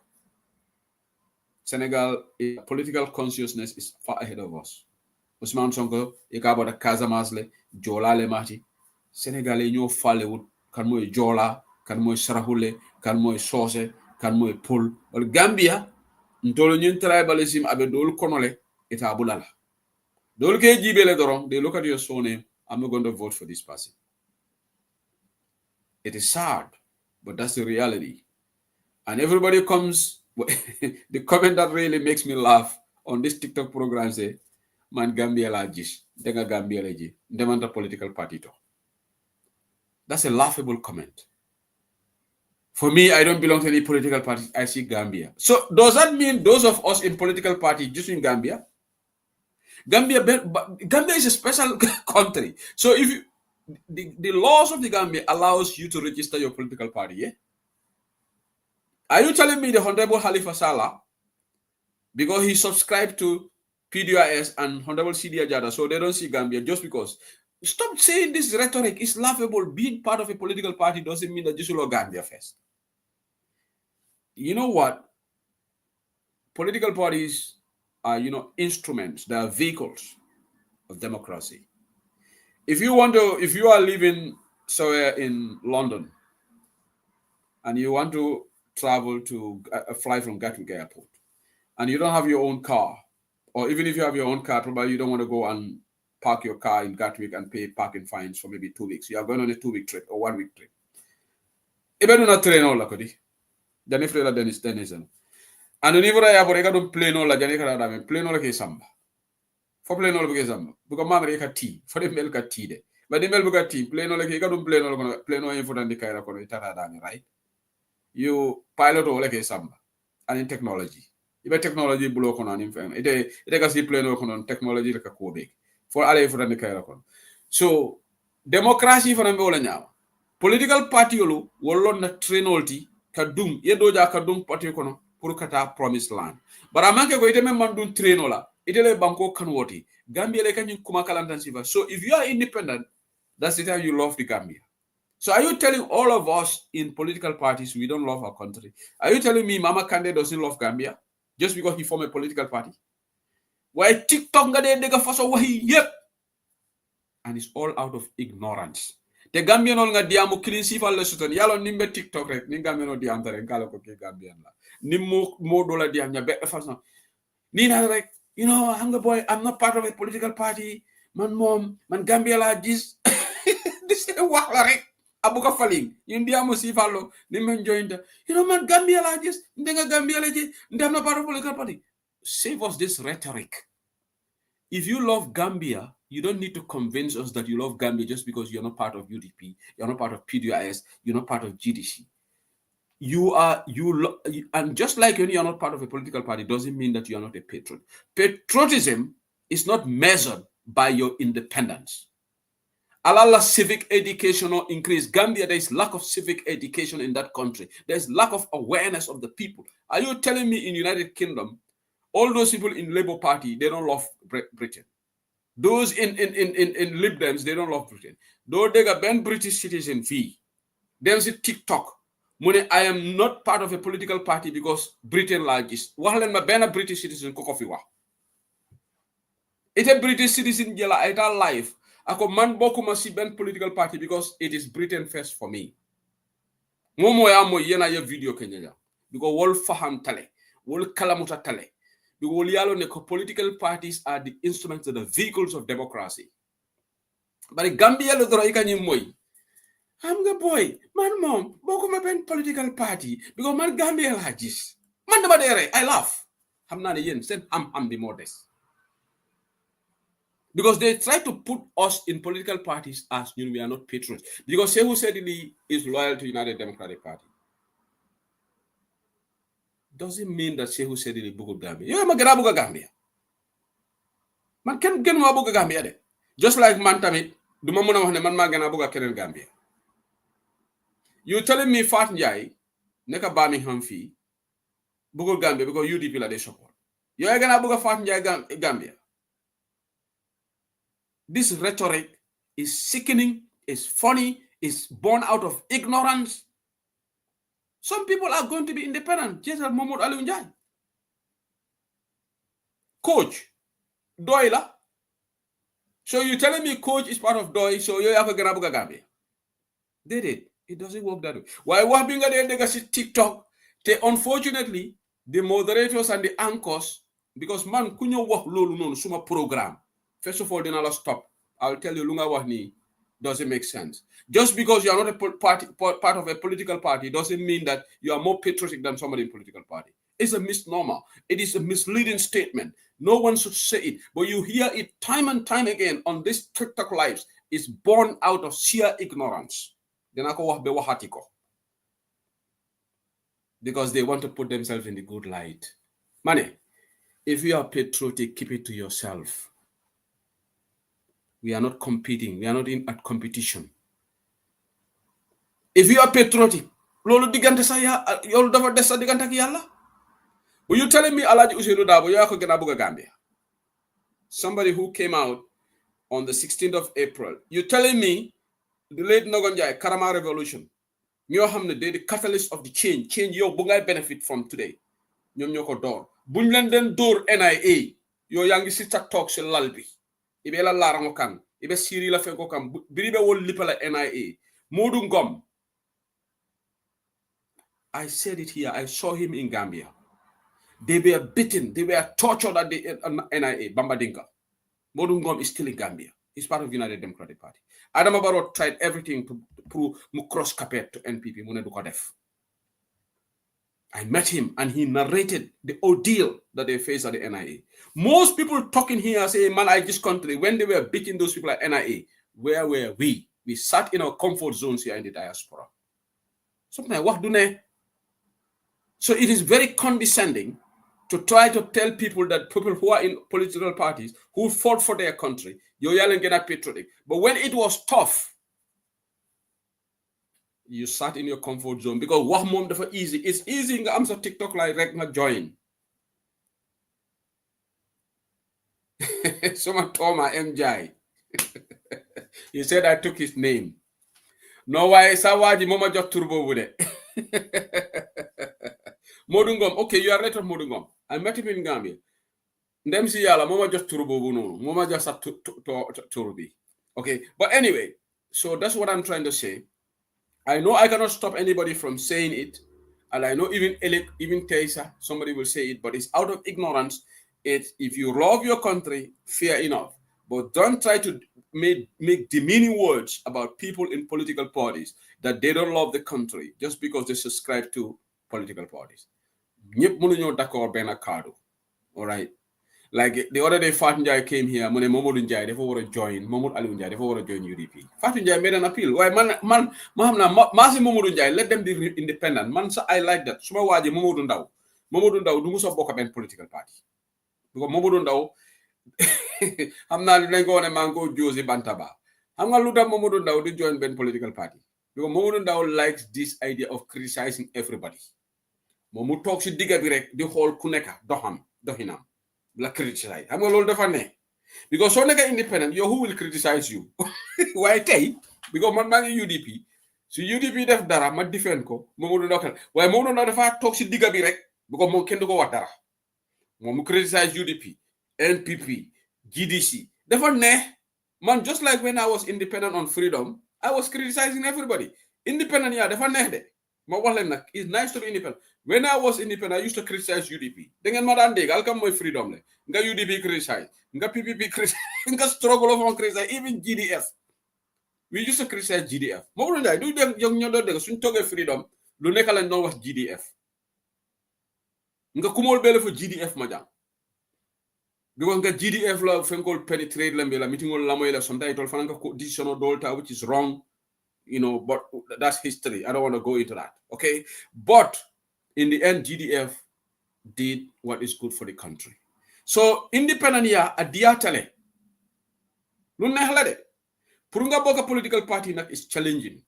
Senegal, political consciousness is far ahead of us. Ousmane Sonko, ikaba da Casamance, Jola le mati. Senegal ñoo falé wut kan moy Jola, kan moy Sarahule, kan moy Sose, kan moy Pul. Wal Gambia, ntolo ñun tribalism abe dol konole eta bulala. Dol ke jibele doron, they look at your surname, I'm not going to vote for this person. It is sad, but that's the reality. And everybody comes, the comment that really makes me laugh on this TikTok program say, man Gambia la jis, denga Gambia la ji, ndemanta political party to. That's a laughable comment. For me, I don't belong to any political party. I see Gambia. So does that mean those of us in political party just in Gambia? Gambia is a special country. So if you, the laws of the Gambia allows you to register your political party, yeah? Are you telling me the Honorable Halifa Sallah, because he subscribed to PDIS and Honorable Sidi Ajada, so they don't see Gambia just because? Stop saying this rhetoric. It's laughable. Being part of a political party doesn't mean that you should love Gambia first. You know what? Political parties are, instruments. They are vehicles of democracy. If you are living somewhere in London and you want to travel to fly from Gatwick Airport and you don't have your own car, or even if you have your own car, probably you don't want to go and park your car in Gatwick and pay parking fines for maybe 2 weeks. You are going on a 2-week trip or 1-week trip. Even do not train all la kodi. Jani frela Denison. And whenever I have a plane all la jani kara plane all ke samba. For plane all ke samba. Because mama reka tea. For the milk at tea de. But the milk at tea, plane all ke kadum plane all plane all info than the kaira kono itara dani, right? You pilot all ke samba. And in technology. If technology blow on info. It can see plane all on technology like a code. For alle for the kaira kono. So democracy for them all now. Political party olu wolon na trainolti kadum yedoja kadum party kono pour kata promised land. But amanke go iteme mandun trainola itele banko kanwoti Gambia le kanyin kuma kalantan siva. So if you are independent, that's the time you love the Gambia. So are you telling all of us in political parties we don't love our country? Are you telling me Mama Kande doesn't love Gambia just because he formed a political party? Why TikTok ngade dega faso wahi yep, and it's all out of ignorance. The Gambian all nga diamu killing sifal le sutan yalo nimbe TikTok rek ni Gambian o diam tare kala ko ke Gambian la ni mo dola diam nya be façon ni na rek I'm boy, I'm not part of a political party man mom man Gambia la gis this is wax la rek abuka faling yin diamu sifalo ni men jointa man Gambia la gis ndenga Gambia la ji ndam na part of a political party. Save us this rhetoric. If you love Gambia, You don't need to convince us that you love Gambia just because you're not part of UDP, you're not part of PDIS, you're not part of GDC. And just like when you're not part of a political party, doesn't mean that you are not a patriot. Patriotism is not measured by your independence. Alala civic education or increase. Gambia, there is lack of civic education in that country. There's lack of awareness of the people. Are you telling me in United Kingdom, all those people in Labour Party, they don't love Britain? Those in Lib Dems, they don't love Britain. Though they got Ben British citizen fee. There's a TikTok. Money, I am not part of a political party because Britain largest. Wahlen ma ben a British citizen kokofi wa. It's a British citizen jela ita life. Ako man bokuma si ben political party because it is Britain first for me. Momo ya mo yena ye video kenya. Because wol faham tale. Wol kalamuta tale. Because yalo ne political parties are the instruments of the vehicles of democracy. But Gambia lo dro ikanyi moy. I'm the boy. Man, mom, bokuma ben political party because man Gambia lagis. Man de badere, I laugh. I'm not a yen, send I'm be modest. Because they try to put us in political parties as we are not patriots. Because Shehu Sedili is loyal to United Democratic Party. Doesn't mean that Shehu Sedili buku Gambia. You are gonna buka Gambia. Man can get more buka Gambia de. Just like man tamit, du ma muna wax ne man ma gana buka kenen Gambia. You telling me Fat Njai, neka Birmingham fee, buku Gambia because UDP la they support. You are gonna buka Fat Njai Gambia. This rhetoric is sickening, is funny, is born out of ignorance. Some people are going to be independent, just like Mahmoud Ali Njai. Coach, Doyla. So you're telling me coach is part of Doy, so you have a Ganabuga Gambia. They did. It doesn't work that way. Why being at the TikTok? Unfortunately, the moderators and the anchors, because man, kunyo work lolu no suma program. First of all, then I'll stop. I'll tell you, Lunga Wahni doesn't make sense. Just because you are not a part of a political party doesn't mean that you are more patriotic than somebody in a political party. It's a misnomer. It is a misleading statement. No one should say it. But you hear it time and time again on this TikTok lives. It's born out of sheer ignorance. Because they want to put themselves in the good light. Money, if you are patriotic, keep it to yourself. We are not competing. We are not in at competition. If you are patriotic, lolo digante saya yolo dafa dessa digante ki yalla. Were you telling me Alaji Usainu Dabo you are gonna buga Gambia? Somebody who came out on the 16th of April. You telling me the late Nogonjai Karama Revolution. Ñoo xamne they the catalyst of the change yow bu ngay benefit from today. Ñom ñoko door. Buñ len den door NIA yo yangi ci TikTok ci lal bi. Ibe la larango kan ibe siri la feko kam biribe wol lipala NIA Modou Ngom. I said it here. I saw him in Gambia. They were beaten. They were tortured at the NIA, Bambadinka. Modou Ngom is still in Gambia. He's part of the United Democratic Party. Adama Barrow tried everything to prove cross carpet to NPP. I met him and he narrated the ordeal that they faced at the NIA. Most people talking here say, man, I just country, when they were beating those people at NIA, where were we? We sat in our comfort zones here in the diaspora. Something like, what do they? So it is very condescending to try to tell people that people who are in political parties, who fought for their country, you're yelling at patriotic. But when it was tough, you sat in your comfort zone because what mom for easy. It's easy in the arms of TikTok like Rekna join. Someone told my MJ. He said I took his name. No why Sawaji Mama just turbo with it. Modou Ngom, okay, you are right on Modou Ngom. I met him in Gambia. Ndem si yala Mama just turbo no. Mama just at turbi. Okay, but anyway, so that's what I'm trying to say. I know I cannot stop anybody from saying it, and I know even Tessa, somebody will say it, but it's out of ignorance. If you love your country, fair enough, but don't try to make demeaning words about people in political parties that they don't love the country just because they subscribe to political parties. All right. Like the other day, Fatou Njie came here. Mune Mamadou Njie dafa war a join. Mamadou Aliou Njie dafa war a join UDP. Fatou Njie made an appeal. Why man Masi Mamadou Njie, let them be independent. Man, so I like that. Suma waji Mamadou Ndaw. Mamadou Ndaw du musa bokk benn political party. Because Mamadou Ndaw xam naa dinañ ko wone maa ngi ko Josie Bantaba. Xam nga lu tax Mamadou Ndaw di join benn political party? Because Mamadou Ndaw likes this idea of criticizing everybody. Moom mu toog si digga bi rek di xool ku nekk doxinam la criticize. Xam nga loolu dafa ne. Because soo nekk independent, who will criticize you? Why tey? Because man maa ngi UDP. So UDP def dara ma defend ko Mamadou Ndaw kan. Waaye Mamadou Ndaw dafa toog si digga bi rek. Because moom kenn du ko wax dara. Moom mu criticize UDP, NPP, GDC. Dafa ne. Man, just like when I was independent on freedom, I was criticizing everybody. Independent, yeah, dafa neex de. Ma wax leen nag, it's nice to be independent. When I was independent, I used to criticize UDP. Da ngeen ma daan dégg alkam mooy freedom le. Nga UDP criticize, nga PPP criticize, nga struggle of criticize, even GDF. We used to criticize GDF. Mamadou Njie, du dégg ñoo doon dégg suñ toogee freedom, lu nekk lañ doon wax GDF. Nga kumool bele fa GDF ma jàng. Because nga GDF la fenkol penetrate lambe la meeting la moy la sometimes tol fananga decision dolta which is wrong, but that's history. I don't want to go into that. Okay? But in the end, GDF did what is good for the country. So independent ya a diatale. Lu neex la de. Pour nga bokk political party nak is challenging.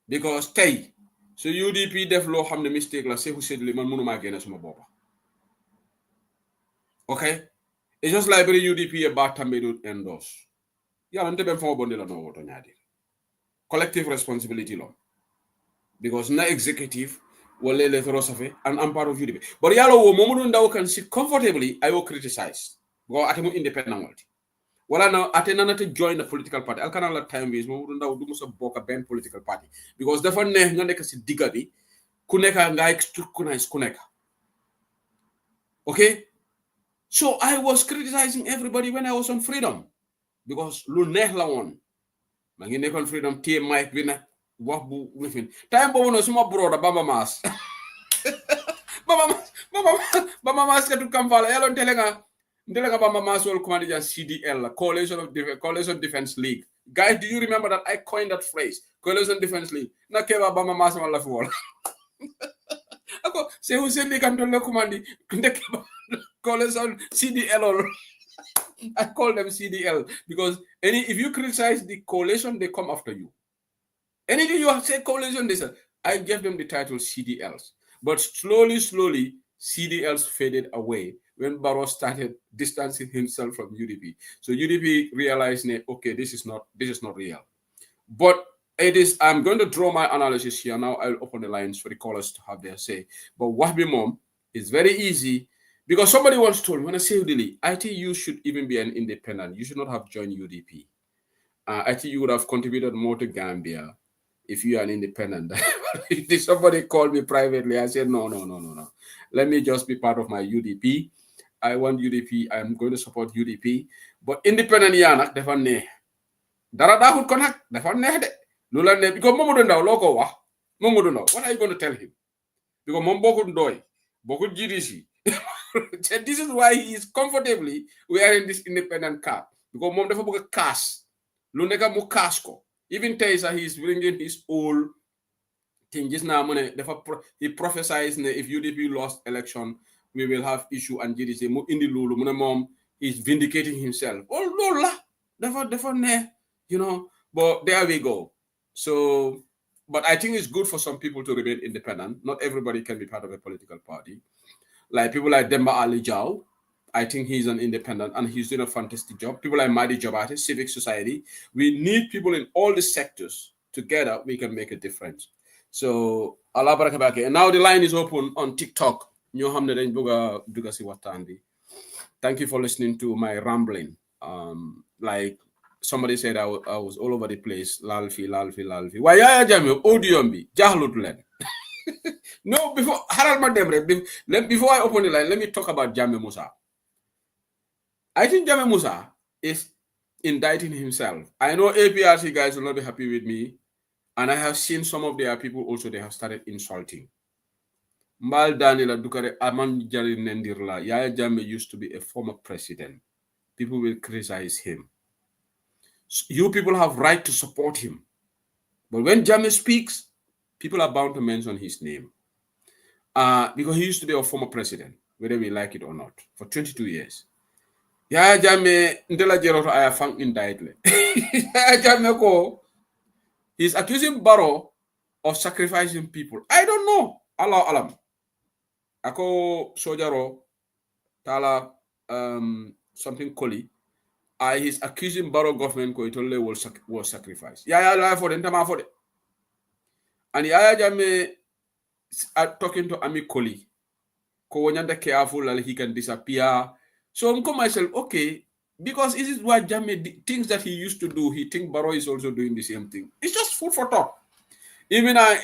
Because tay so UDP def lo xamne mistake la Sekou Sedli man mënuma gëna suma bopa. Okay? It's just like very UDP about Tambe do endorse. Yeah, and them for bondi la no woto nyadi. Collective responsibility law. Because na executive wale le throsafe and I'm part of UDP. But yalo wo Mamadou Ndaw can sit comfortably, I will criticize. Go atemu independent world. Wala na atena to join the political party. Al kana la time waste Mamadou Ndaw du musa boka ben political party. Because dafa ne nga nek ci diga bi ku neka nga excuse ku neka. Okay? So I was criticizing everybody when I was on freedom because lu neex la woon ma ngi nekkoon freedom téye mic bi nag wax bu lifin time boobu noonu suma broda Bamba Mass Bamba Mass katu Kampala yàlla ntele nga Bamba Mass wol command ja CDL Coalition Defense League. Guys, do you remember that I coined that phrase? Coalition Defense League. Na keba Bamba Mass wala fi wol ako se hu sendi kan tolle commandi ndeke Coalition CDL. I call them CDL because if you criticize the coalition, they come after you. Anything you say coalition, they say, I gave them the title CDLs. But slowly, CDLs faded away when Barrow started distancing himself from UDP. So UDP realized, okay, this is not real. But I'm going to draw my analysis here. Now I'll open the lines for the callers to have their say. But Wahbi Mom is very easy. Because somebody once told me, when I say UDP, I think you should even be an independent. You should not have joined UDP. I think you would have contributed more to Gambia if you are an independent. If somebody called me privately, I said, no. Let me just be part of my UDP. I want UDP. I'm going to support UDP. But independent, yeah, defa ne. Dara dakhul konak, defa ne de. Lula ne, because Mamadou Ndaw loko wa. Mamadou Ndaw, what are you going to tell him? Because Mom Boku Ndoy, Boku GDC. This is why he is comfortably wearing this independent cap. Because mom dafa bëgg cash. Lu nekk mu cash ko. Even Taysa, he's bringing his old thing. Just now, he prophesies if UDP lost election, we will have issue and GDC. Mu indi lulu, mom is vindicating himself. Oh, Lola, dafa ne, But there we go. So, but I think it's good for some people to remain independent. Not everybody can be part of a political party. Like people like Demba Ali Jao, I think he's an independent and he's doing a fantastic job. People like Madi Jabate, civic society. We need people in all the sectors. Together, we can make a difference. So, Allah barakabake. And now the line is open on TikTok. Thank you for listening to my rambling. Like somebody said, I was all over the place. Lalfi. Why ya jami audio mbi jahlut len. No, before I open the line, let me talk about Jammeh Musa. I think Jammeh Musa is indicting himself. I know APRC guys will not be happy with me, and I have seen some of their people also, they have started insulting. Mbal Daniela Dukare Aman Jari Nendirla. Yaya Jammeh used to be a former president. People will criticize him. You people have right to support him. But when Jammeh speaks, people are bound to mention his name. Because he used to be a former president, whether we like it or not, for 22 years. Yaya Jammeh Ndela Jeroto Aya Fang indictment. Yaya Jammeh ko, he's accusing Barrow of sacrificing people. I don't know. Allah alam. Ako Sojaro Tala something Koli. He's accusing Barrow government ko itole was sacrificed. Yaya la for the entama for it. And Yaya Jammeh talking to Ami Koli. Ko wanyanda careful that he can disappear. So I'm calling myself, okay, because this is what Jammeh things that he used to do. He think Barrow is also doing the same thing. It's just food for thought. Even I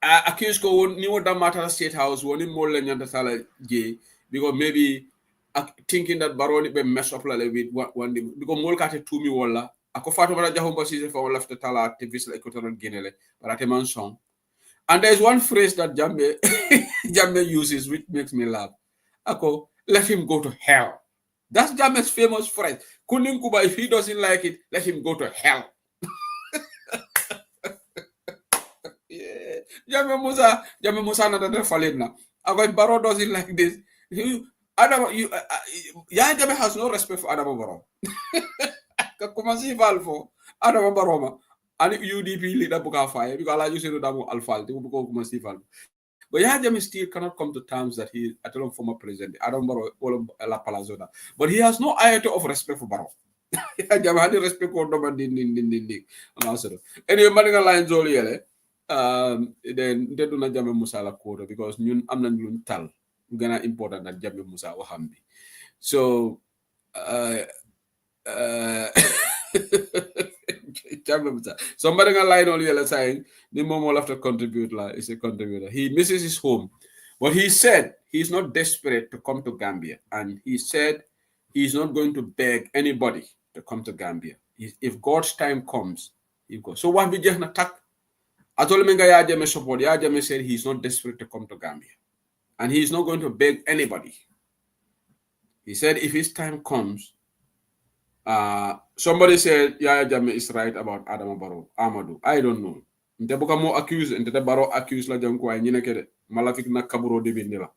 accuse ko ni wada matter state house woni more than nyanda sala J because maybe thinking that Barrow ni be mess up la with one day because mol kate to me wala ako fatu bala jahumba sise fa wala fta tala activist la ekotoron genele barate man song. And there's one phrase that Jammeh uses which makes me laugh. Ako, let him go to hell. That's Jammeh's famous phrase. Kuning Kuba, if he doesn't like it, let him go to hell. Yeah. Jammeh Musa na dada falid na. Ako, if Barrow doesn't like this, Jammeh has no respect for Adama Barrow. Kakumasi Valfo, Adama Barrow. And UDP leader buka fire because I used to do alfal. But Yaya Jammeh still cannot come to terms that he is a former president. I don't borrow all la palazona. But he has no iota of respect for Barrow. Yaya Jammeh had respect for Ding. Anyway, Maringa lines all yele. Then they do not Jammeh Musa la quarter because I'm not going to tell. Gonna important that Jammeh Musa wa hambi. So somebody got line on the saying the mom will have to contribute is a contributor. He misses his home. But he said he's not desperate to come to Gambia. And he said he's not going to beg anybody to come to Gambia. If God's time comes, he goes. So what we just attack? I told him Yaya Jammeh support. Yaya Jammeh said he's not desperate to come to Gambia. And he's not going to beg anybody. He said if his time comes, somebody said Yaya Jammeh is right about Adama Barrow. Amadou. I don't know. Nte buka mo accuse, nte Barrow accuse la janko ay nyine kede. Malafik na kaburo de bindila.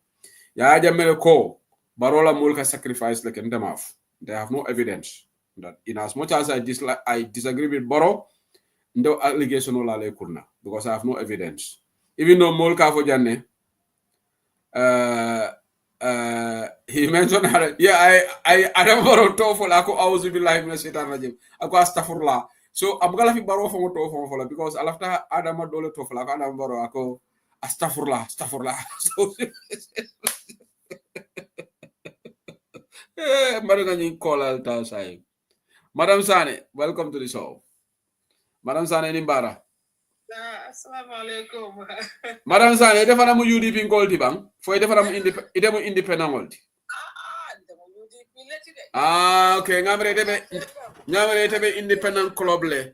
Yaya Jammeh ko Barrow la mulka sacrifice like nte maf. They have no evidence that in as much as I disagree with Barrow, no allegation la le kurna because I have no evidence. Even though mulka fo janne he mentioned I don't borrow TOEFL ako auzu billahi minash shaitanir rajim ako astaghfirullah. So I'm gonna fi borrow from TOEFL because after Adama dole TOEFL ako Adama borrow ako astaghfirullah. So Madam call alta say. Madam Sane, welcome to the show. Madam Sane Nimbara. Assalamu alaikum. Madam Sane, defana mu UDP ngolti bang? Foi defana mu independent ngolti. Okay, ngamre tebe independent club le.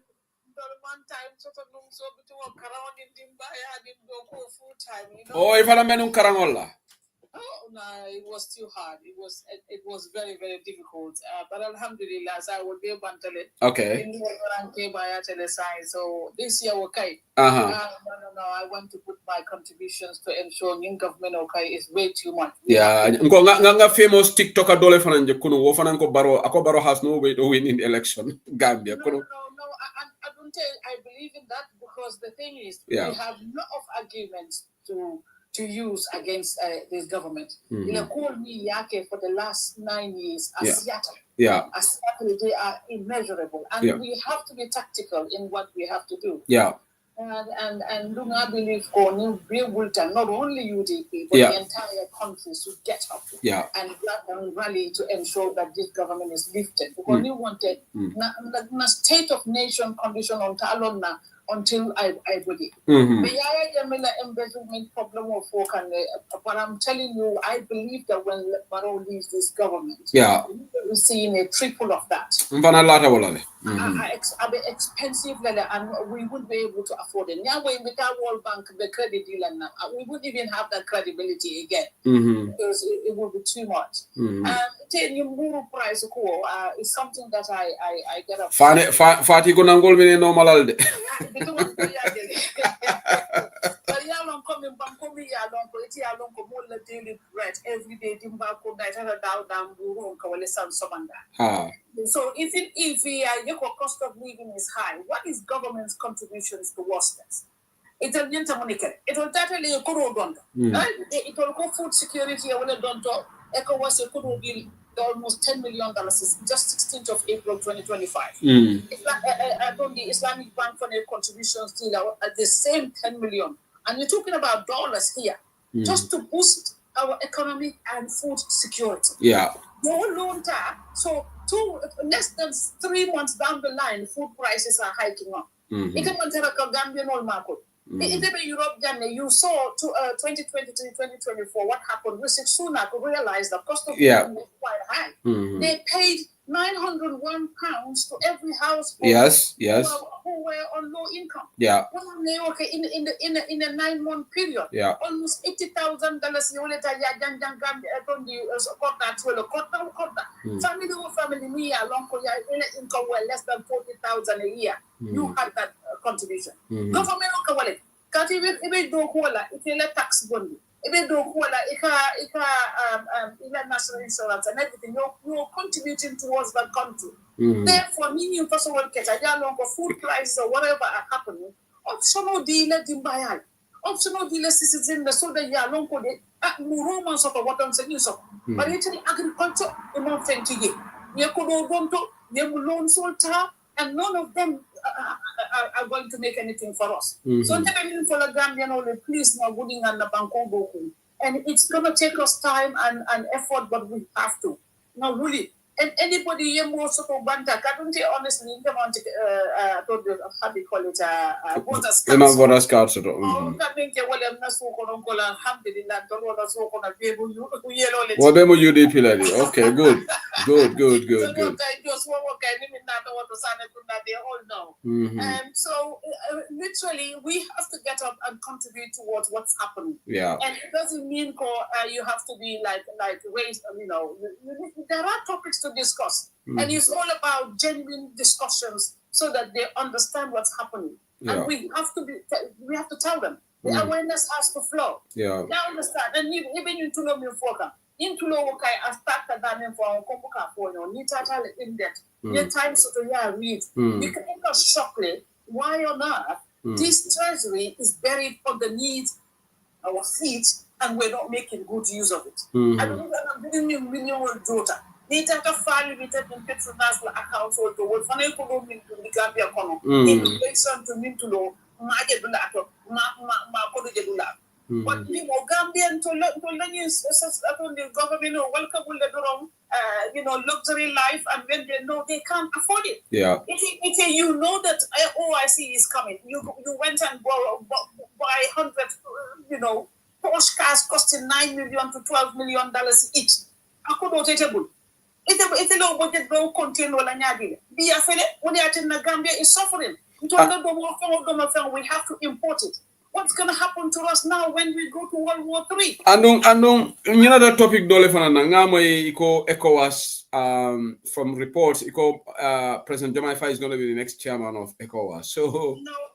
Oh, ifana menun karangola. Oh no, it was too hard. It was very, very difficult. But alhamdulillah, I will be able to it. Okay. So this year, okay. No, I want to put my contributions to ensure new government okay is way too much. Yeah, nga famous TikToker dole fanan je kuno wo fanan ko Barrow has no way to win in the election. Gambia. No, I don't tell. I believe in that because the thing is, we have lot of arguments to use against this government. You know, call me Yake for the last 9 years as Seattle. Yeah. As Seattle, they are immeasurable. And we have to be tactical in what we have to do. Yeah. And do not believe not only UDP, but the entire country should get up and rally to ensure that this government is lifted. Because we wanted a state of nation condition on Talona until I believe. The embezzlement problem of work, but I'm telling you, I believe that when Barrow leaves this government, seeing a triple of that. Expensive, and we wouldn't be able to afford it. Now, with our World Bank, the credit deal, and we wouldn't even have that credibility again because it would be too much. Telling you more price is something that I get up. Fati ko nangol mine normal de. But yeah, long coming back, coming yeah, long for it, yeah, long for more daily bread every day. Timbaku, that had a down, room, Kawalesan, Somanda. So if your cost of living is high, what is government's contributions towards this? It's a Monike. It will totally a Kurodon. It will go food security. I will have done to ECOWAS. It could be almost $10 million. Just 16th of April 2025. I told the Islamic Bank for their contributions still at the same 10 million. And you're talking about dollars here just to boost our economy and food security. Yeah. No loan time. So less than 3 months down the line, food prices are hiking up. It Gambian oil market. Europe, you saw 2023, 2024, what happened? We soon realized the cost of living was quite high. They paid £901 to every household who were on low income. Yeah. In a 9-month period. Yeah. Almost $80,000. Family, me along income were less than $40,000 a year. You had that contribution. Government wallet. Can't even do if you let tax bond. Even though national insurance and everything, you're contributing towards that country. Therefore, meaning for someone food prices or whatever are happening, optional dealer dimbayal, optional dealer citizen, so that you're long for the Romans of what I'm saying. But it's agriculture, you know, thank you. You could go to loan solta, and none of them are going to make anything for us. So for the Gambian, please now winning and the Banco. And it's gonna take us time and effort, but we have to. Now really. And anybody more sort of banter, I don't say honestly, how do you call it? Voters cards. Voters cards. Okay, good. So literally, we have to get up and contribute towards what's happening. Yeah. And it doesn't mean you have to be like raised. You know, there are topics to discuss, and it's all about genuine discussions so that they understand what's happening. And we have to tell them the awareness has to flow. Yeah. They understand, and even you to know me into low I start that for Kombuka for you total in debt. Your time so to read. You can shockly why on earth this treasury is buried underneath our feet and we're not making good use of it. I don't know, I'm giving you million-year-old daughter. They take a file limited in Petronia's account for the world. Funny to go into the Gambia Cono. Inflation to mean to know, Majebulato, Kodujebula. But the Gambian to learn the government welcome with the luxury life, and when they know they can't afford it. Yeah. If you know that OIC is coming, you went and buy 100, Porsche cars costing $9 million to $12 million each. I could not table. It's a low budget go contain all anyadi. Be a fellow when you're in the Gambia is suffering. We have to import it. What's going to happen to us now when we go to World War III? Andong, the topic dole fanana ngamo iko ECOWAS from reports President Jamaifa is going to be the next chairman of ECOWAS. So no,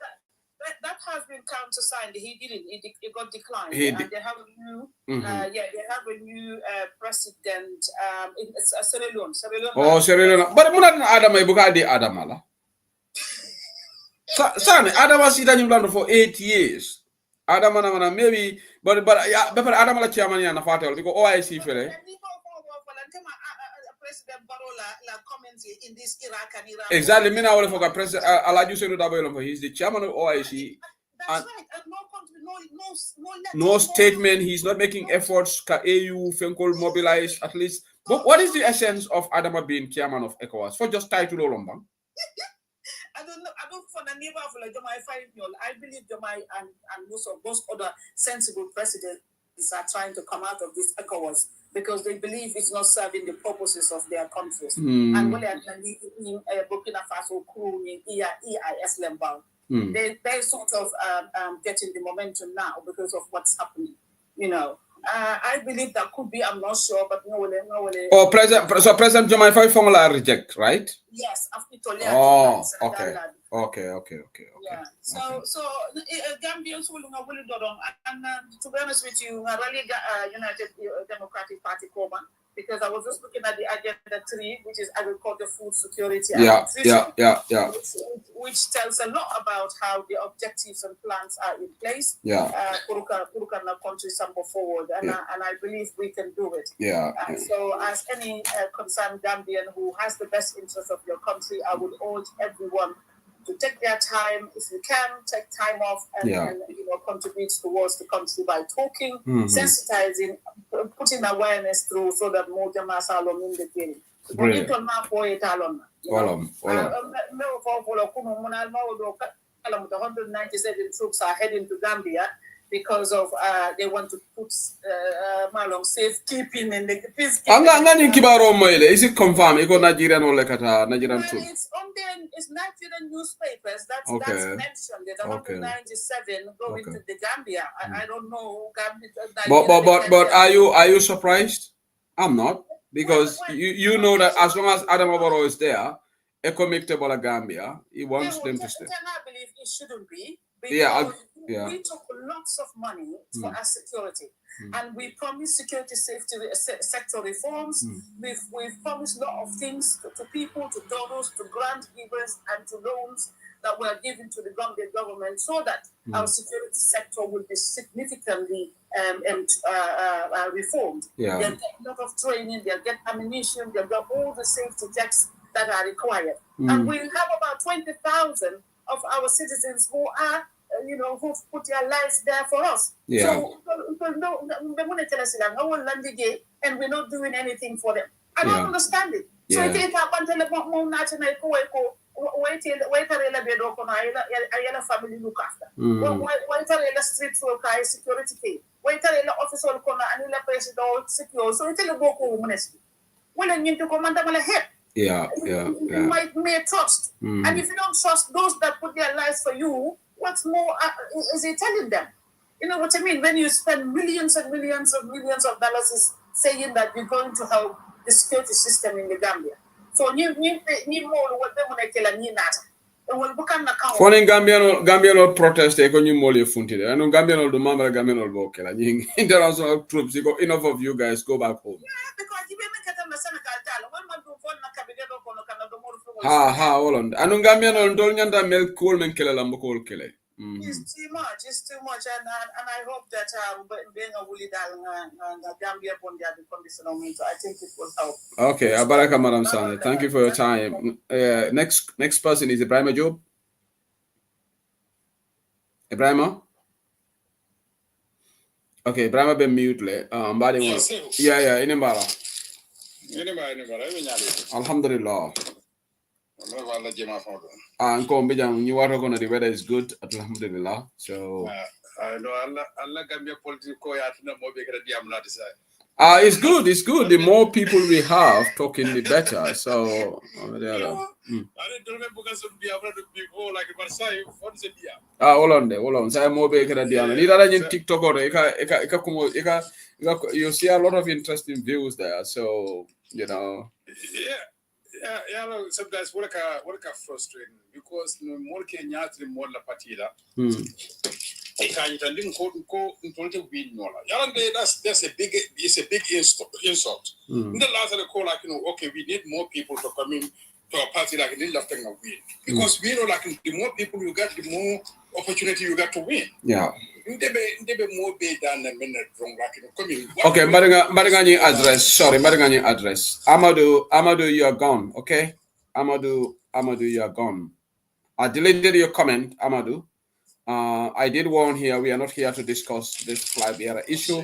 that has been countersigned. He didn't. It got declined. They have a new, they have a new president. It's Sierra Leone. Sierra Leone. But muna Adama ibuka di Adamala. Son, Adam was sitting in London for 8 years. Adam and maybe, but Adam la chairman ya na fatel because OIC fele. President Barola comments in this Iraq and Iran. Exactly. Me now for President Alaju Senu Daboyolo. He's the chairman of OIC. That's right. And no statement. He's not making efforts. AU Fenkol mobilize at least. But what is the essence of Adama being chairman of ECOWAS? For just title Olombang? I don't know. I don't for the neighbor of Jamaica. I believe Jamaica and most of those other sensible presidents are trying to come out of this ECOWAS because they believe it's not serving the purposes of their countries. And when Burkina Faso crew in EIS Lembao, they're sort of getting the momentum now because of what's happening. I believe that could be, I'm not sure, but no. Oh, President Jomai Faye reject, right? Yes, after okay. Yeah. So Gambians will and to be honest with you, I really United Democratic Party Coban, because I was just looking at the agenda 3, which is agriculture, food security, and nutrition, which tells a lot about how the objectives and plans are in place. Kurukana country sample forward, and I believe we can do it. So, as any concerned Gambian who has the best interest of your country, I would urge everyone to take their time. If you can, take time off and contribute towards the country by talking, sensitizing, putting awareness through, so that more Jamas are in the game. Brilliant. 197 troops are heading to Gambia because of they want to put safekeeping in the peacekeeping. Is it confirmed? It's Nigerian or Nigerian troops? It's on it's Nigerian newspapers. That's mentioned. There's 197 going to the Gambia. I don't know. But are you surprised? I'm not, because you know that as long as Adam Oboro is there, economic table of Gambia, he wants them to stay. I believe it shouldn't be. We took lots of money for our security, and we promised security safety sector reforms. We've promised a lot of things to people, to donors, to grant givers, and to loans that were given to the Gambian government, so that our security sector will be significantly reformed. They'll get a lot of training, they'll get ammunition, they'll get all the safety checks that are required. And we have about 20,000 of our citizens who are, who've put their lives there for us. So, and we're not doing anything for them. I don't understand it. So I think family look after. Why street worker security pay? Why officer and president secure? So it's a local honestly. When you to command them help. You may trust. And if you don't trust those that put their lives for you, what's more is he telling them? You know what I mean? When you spend millions and millions of dollars is saying that you're going to help the security system in the Gambia. So you more what they want to kill and you not. For Gambian protest, they go new more funted. I know Gambian do mama Gambian vocal. International troops, you go enough of you guys go back home. Because you make a Senegal, when man do hold on. I know Gambian don't nyanda mel cool men kill lambo cool kill. It's too much, and I hope that being a woolly Gambia the conditional means, I think it will help. Okay, Abaraka Madam Sane, thank you for your time. Next person is Ibrahima Job. Ibrahima? Okay, Ibrahima been mute. Yeah, Inimbara. Alhamdulillah. And you are going to the weather is good, alhamdulillah. So it's good. The more people we have talking, the better. So hold on. Say more TikTok or you see a lot of interesting views there. So sometimes what frustrating because more Kenya more la patida. That's a big insult. In the last of the call, okay, we need more people to come in to a party like in the thing of win. Because we know the more people you get, the more opportunity you got to win. Yeah. More big than a minute from okay, Marangani address. Sorry, Marangani address. Amadou, you are gone. Okay, Amadou, you are gone. I deleted your comment, Amadou. I did warn here. We are not here to discuss this fly bearer issue.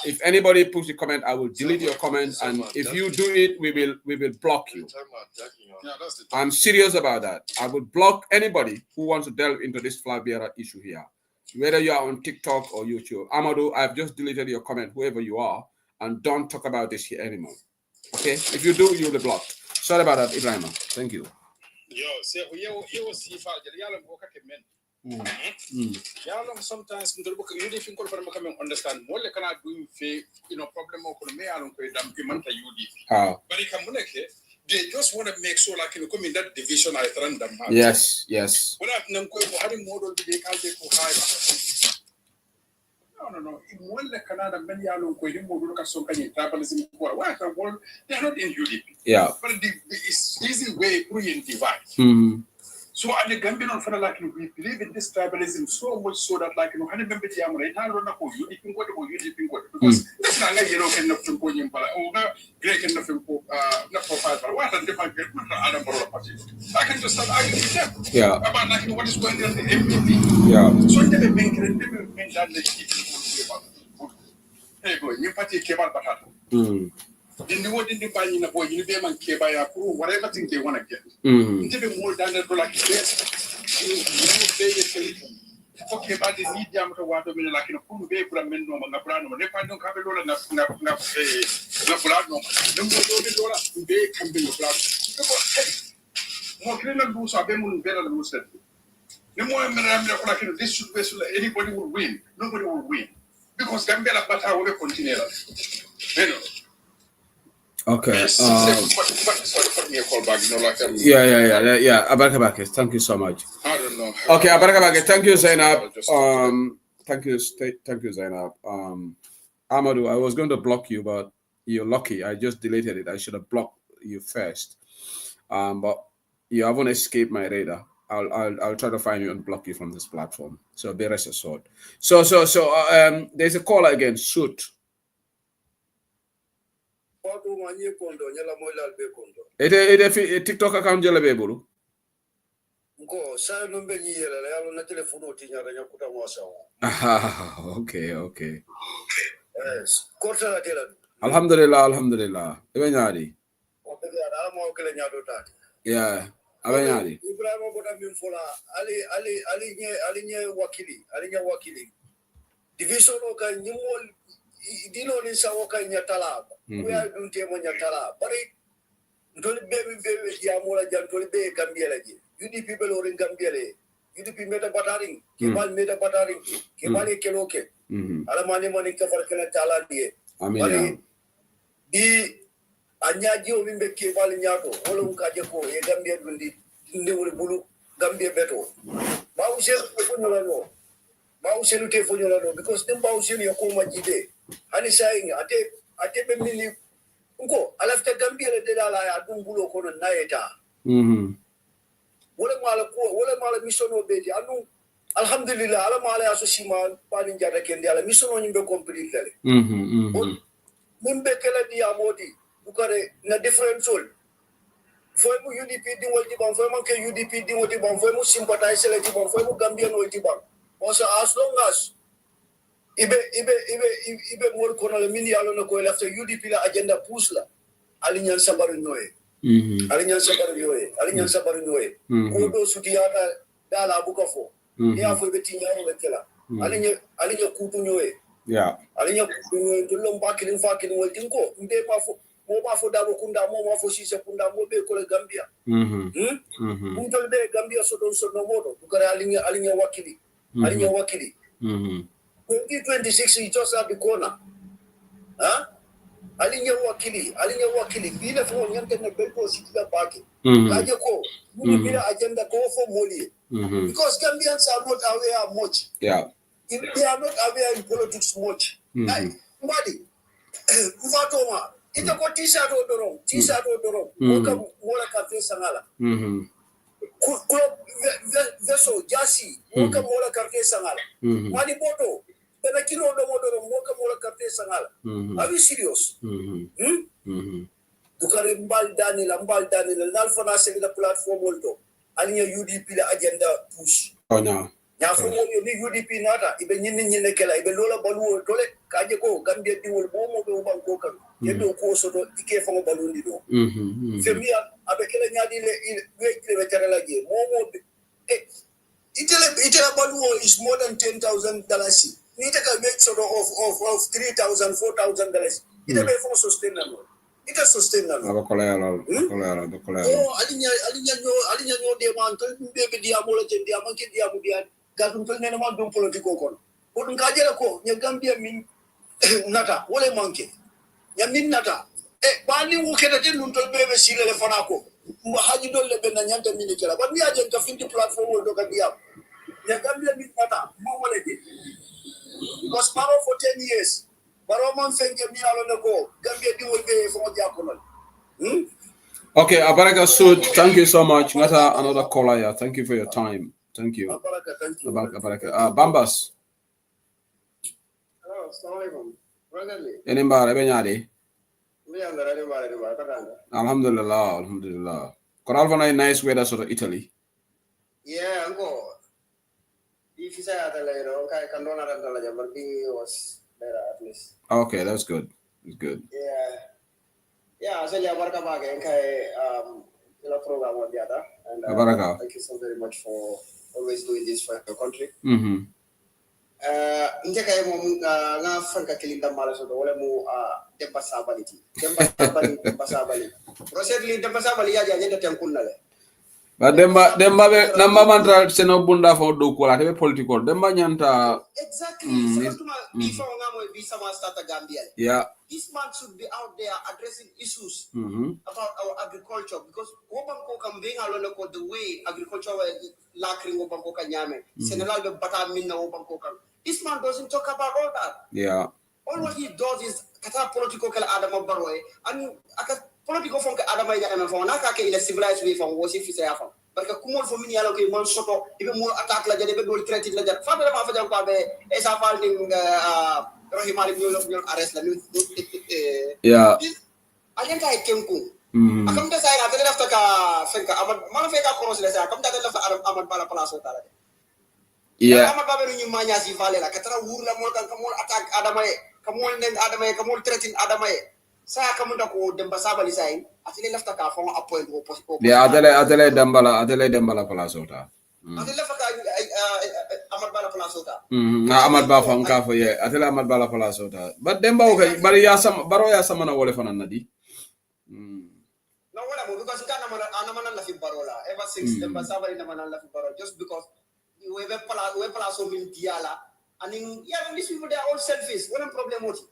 If anybody puts a comment, I will delete your comment, and if you do it, we will block you. I'm serious about that. I will block anybody who wants to delve into this fly bearer issue here. Whether you are on TikTok or YouTube. Amadou, I've just deleted your comment, whoever you are, and don't talk about this here anymore. Okay? If you do, you'll be blocked. Sorry about that, Ibrahima. Thank you. Yo, see if I sometimes you think understand more like cannot do problem How? but they just want to make sure like come in that division I run them. Yes. No. They're not in UDP. Yeah. But it's easy way to divide. So at the Gambian on like we believe in this tribalism so much so that like because that's not like can not go in Greek and nothing not profile but what a different I can just start arguing with them about like what is going on in the MPP. Yeah. So they make that hey boy, you party came out but in the word in the buying in a boy, you be man care by a crew, whatever thing they want to get. Even more than that, like this, okay, but the need them to water me like in a pool bay from Mendo and Nabrano. If I don't have a dollar, Nabrano, no they can be a blood. More criminal rules are better than most. No more like this should be anybody will win. Nobody will win. Because Gambia Bata will continue. You know. Okay. Sorry for me a call back. Yeah. Abarakabake, thank you so much. I don't know. Okay, Abarakabake, thank you, Zainab. Thank you, Zainab. Amadou, I was going to block you, but you're lucky. I just deleted it. I should have blocked you first. But you haven't escaped my radar. I'll try to find you and block you from this platform. So be rest assured. So there's a caller again. Shoot. Ite TikTok account jela be bulu. Ngo sa nombe ni yela ya na telephone tinya ranya kuta mwasa. Okay. Yes. Kota la tela. Alhamdulillah. Ebe nyadi. Oke ya ala mo kele nyado tati. Yeah. Abe nyadi. Ibrahima bota mimfola ali nye wakili. Division oka nyimol dino ni sawo ka nyatala. Kuya dunte mo nyatala. Bari ndoli bebe ya mola jantoli be Gambia je. UDP be lorin Gambia le. UDP meta bataring, kebal meta bataring, kebal keloke. Ala mani ka farkana tala die. Amin. Di anyaji o bimbe kebal nyato, wala ka je ko e Gambia dundi ndewul bulu Gambia beto. Ba usel ko nyolano. Ba usel te fo nyolano because dem ba usel yako majide. Hani saying ate be mini Unko, alafta Gambia le dala ya dumbulo kono naeta. Wala mala misono beji anu alhamdulillah ala mala aso sima pani jara kende ala misono nyimbe complete le. Nimbe kala di amodi bukare na different soul. Foi mu UDP di wodi ban foi man ke UDP di wodi ban foi mu sympathize le di ban foi mu Gambia no di ban. Also as long as ibe mor kono le mini alo na ko lafta UDP la agenda push la alinyan sabaru noye ko do sutiyata dala bukafo ya fo be tinyaro le kala alinya kutu noye alinya kutu noye to lomba kilin fa kilin wal dinko nde pa fo mo ba fo dabo kunda mo ma fo sise kunda mo be ko le Gambia mutol be Gambia so no modo bukare alinya wakili 2026 is just at the corner. Alinya wakili bila fo nyante na belko sitila baki. Kaje ko bila agenda ko for moli. Because Gambians are not aware much. Yeah. They are not aware in politics much. Mbadi. Mfatoma ita ko t-shirt odoro. Moka mola kafe sangala. Club veso jasi moka mola kafe sangala. Mani boto Pena kilo do modoro moka mola karte sangala. Are you serious? Dukare mbal dani la nalfana se la platform molto. Alinya UDP la agenda push. Oh no. Ya fo mo ni UDP nata ibe nyinne kala ibe lola balu tole kaje ko Gambia diwol mo be banko kan. Yendo ko so do ike fo balu ndi do. Femia abe kala nyadi le veterala je mo itela balu is more than $10,000. Need to make sort of $3,000, $4,000. Ite be for sustainable. Ite sustainable. Abakolera. Oh, alinya no de man to be dia mo le dia man ke dia mo dia ga dum to ne man dum politiko kon. Ko dum ka jela ko nya Gambia min nata wole manke. Nya min nata. Bani wo ke da din dum to be sile le fana ko. Mo haji dol le ben nyanta min kala. Ba mi ajen ka finti platform wo do ka dia. Nya Gambia min nata mo wole di. Because Paro for 10 years. Paro man fenke mi alo ne ko Gambia di wo be fo dia ko non. Okay, Abaraka Sud, thank you so much. Ngata another caller here. Thank you for your time. Thank you. Abaraka, thank you. Abaraka. Bambas. Hello, assalamualaikum. Brotherly. Enembare benyade. Alhamdulillah. Alhamdulillah. Koral vana nice weather sort of Italy. Yeah, uncle. If you say that later, okay, can don't understand that, but he was better at least. Okay, that's good. It's good. Yeah, so yeah, baraka baga kay the program on the other, and thank you so very much for always doing this for your country. Nje kay mo nga fanka kilinda mala so wala mo demba sabali. Recently demba sabali ya janya tem kunnale. But demba namba mantra seno bunda for do ko la te political demba nyanta exactly before nga mo visa ma start Gambia. Yeah. This man should be out there addressing issues about our agriculture because Obanko can bring along the way agriculture lacking Obanko Kanyame. Senegal be bata minna Obanko kan. This man doesn't talk about all that. Yeah. All what he does is kata political kala Adam Baroy and political from Adam ya from naka ke in a civilized way from was if you say afam. But ka kumol fo mini yalo ke man soto ibe mo attack la jade be do threat la jade. Fa ma fa jam ko be esa falding Rahimari ñu arrest la ñu yeah agenta ay kenku akam da say na tele lafta ka fenka amad man feka koros le sa akam da lafta amad bala place ta la yeah amad ba ñu maña si vale la katara wur la mo kan kamol attack adamaye kamol threatin adamaye sa akam da ko demba sabali say atele lafta ka fon appoint ko yeah adele dembala place ta atele lafta ka amad bala place ta Ahmad Ba fam ka fo ye atela Ahmad Bala place ta but demba o kay bari ya sama na wole fanan nadi no wala mo because kana mana la fi barola ever since demba sabali na mana la fi barola just because we place o min diala aning yeah these people they are all selfish wala problem oti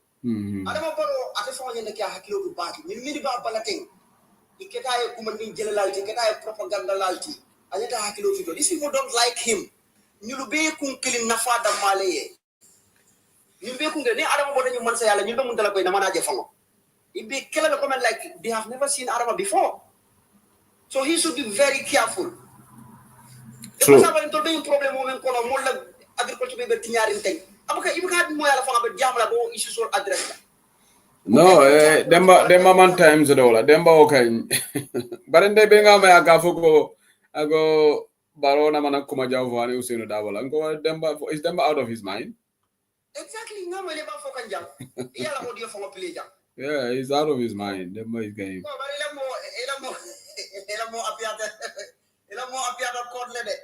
adama baro ate fo nyende ki hakilo du baati mi ba balating iketa e kuma min jelelalti iketa e propaganda lalti ayata hakilo fito these people don't like him ñu lu be kun kilin na fa da malaye ñu be kun ne adama bo dañu man sa yalla ñu be mun dala koy na mana je fango ibe kala ko men like they have never seen adama before so he should be very careful. True. Parce que to be un problème mo men ko no mo la agriculture be tiñarin tay abaka ibaka mo yalla fa be jamla bo issue sur adresse no demba man times dola demba okay barende be nga ma ga foko ago Barona mana kuma javani usino dabala ngo demba is demba out of his mind exactly no me le ba fokan jam yalla mo dio fo play jam yeah he's out of his mind demba is game no bari ela mo apiata code le de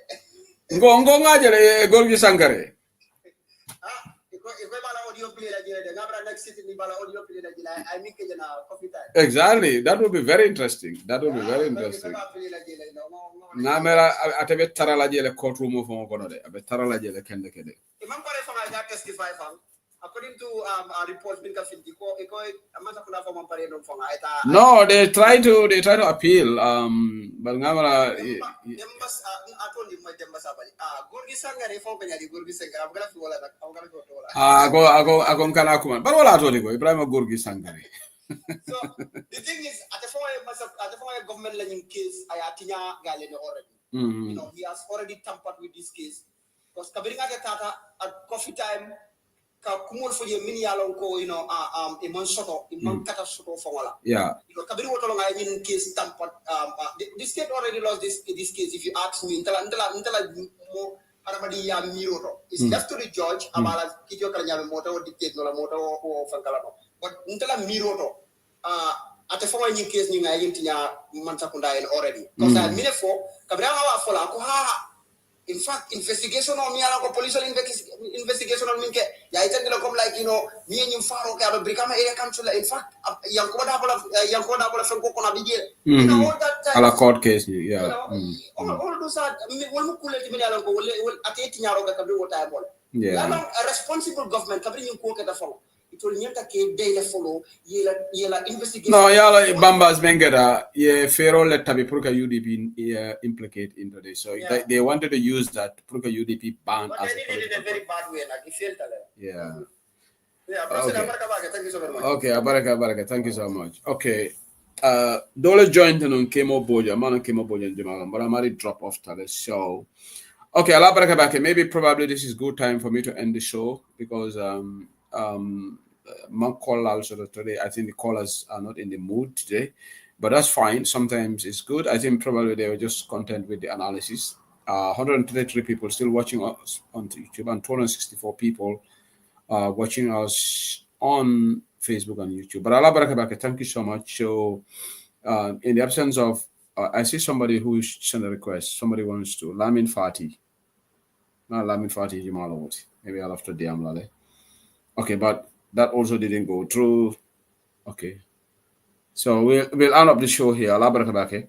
ngo ngajele golgi sankare iko bala audio play la jere de ngabra next city ni bala audio play la jila I make it na coffee time exactly that would be very interesting Namera atebe tarala jele courtroom of Mokono de abe tarala jele kende kede. Imam pare fama ja testify fam according to a report bin ka finti ko amata kuna fama pare don fama eta no they try to appeal but ngamara dembas atondi ma dembas abali gorgi sangare fo benya di gorgi sangare abgala fi wala abgala ko tola ago kana kuma bar wala to ko Ibrahim gorgi sangare so the thing is at the former government learning case ayatinya gale no already you know he has already tampered with this case because kabiringa tata at coffee time ka kumul fo ye min yalon ko you know imon soto imon kata soto fo wala yeah you know kabiri woto nga yin case tampered this state already lost this case if you ask me intala mo arabadi ya miroto is left to the judge amala kijo kala nyame moto dictate no la moto o fankala no but intala miroto ate fo ngi case ni nga yintinya man sakunda en already because I mine fo kabra wa fola ko ha In fact, investigation on me, I police investigation on me. Yeah, I tell you, come like, me and you far okay, I become area councillor. In fact, young Koda from Kokona Bidia. All that a la court case, yeah. All those are, one cool at me, will at 18 years old, can do what I want. Yeah. A responsible government, can bring you cook at the phone. It will not take daily follow, yella investigation. No, yala Bambas Bengada, Pharaoh let Tabi Pruka UDP implicate into this. So they wanted to use that Pruka UDP ban as they did it in a very bad way, like he felt yeah. Thank you so very much. Okay, Abaraka, thank you so much. Okay. Dole joined on Kemo Boja, man Kemo Boja and Jamal, but I might drop off to the show. Okay, Alabaraka, maybe probably this is good time for me to end the show because my call also today. I think the callers are not in the mood today, but that's fine. Sometimes it's good. I think probably they were just content with the analysis. 133 people still watching us on YouTube and 264 people watching us on Facebook and YouTube. But Allah Barakabaka, thank you so much. So in the absence of, I see somebody who sent a request. Somebody wants to. Lamin Fati. Not Lamin Fati Jamalawati. Maybe I'll have to DM Lale. Okay, but that also didn't go through. Okay. So we'll end up the show here. Allah Barakabaka.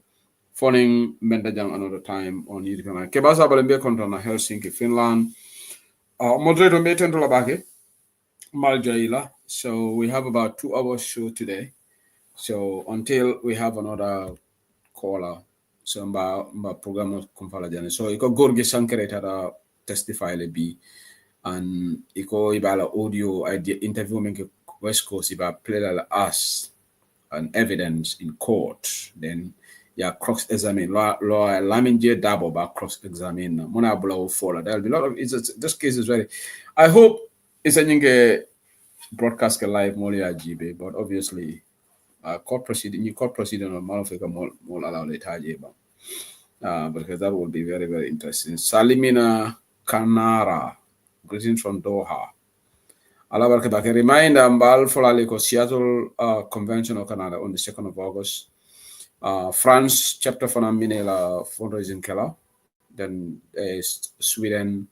Phoning Mendajang another time on YouTube. Kebasa Balembe Kontana, Helsinki, Finland. Moderator Meten Tolabake. Maljaila. So we have about 2 hours show today. So until we have another caller, so mba program kumfala jane. So iko gorgi sankere tada testify le bi, and iko ibala audio idea interview menke West Coast iba play la us an evidence in court. Then cross examine law Lamin J Dabo ba cross examine mona blow for there'll be a lot of this case is very. I hope it's a broadcast live moli ajibe, but obviously court proceeding on Malafika more allow later because that will be very, very interesting. Salimina Kanara, greetings from Doha. A reminder, Mbal Folaleko Seattle Convention of Canada on the 2nd of August. France chapter for Minela Fundraising Keller. Then Sweden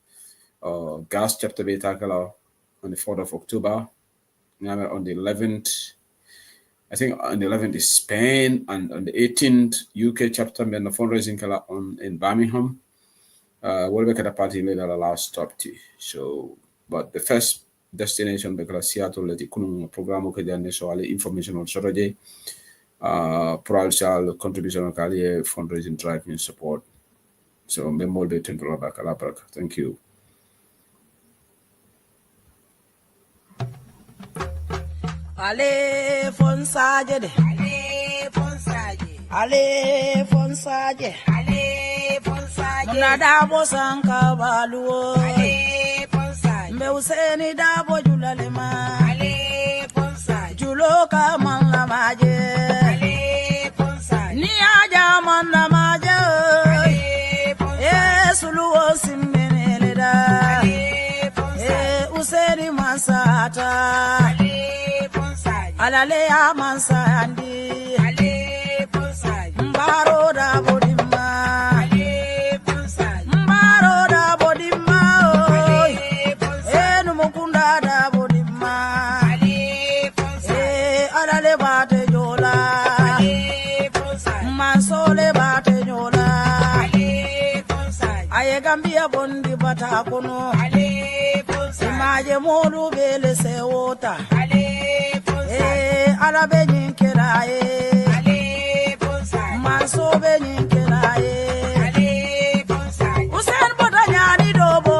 Gas chapter Beta Keller on the 4th of October. On the 11th, I think on the 11th is Spain, and on the 18th, UK chapter and the fundraising in Birmingham. We'll make a party later the last stop. So, but the first destination because Seattle the program so information on strategy, provincial contribution fundraising drive and support. So, thank you. Ale Fonsaje de Ale Fonsaje Ale Fonsaje Ale Fonsaje Nada bosanka baluo Ale Fonsaje Me useni dabo julalema Ale Fonsaje Juloka manla maje Ale Fonsaje Ni aja manla maje Ale Fonsaje Suluo simbeneleda Ale Fonsaje Useni masata Alale amansa andi ale ponsa mbaro da bodima ale ponsa mbaro da bodima ale ponsa enu mukunda da bodima ale ponsa alale bate jola ale ponsa mansole bate jola ale ponsa aye gambia bondi bata kono ale ponsa maje modu bele se wota ala benin keraye ale bonsai manso benin keraye ale bonsai usen bodanyani dobo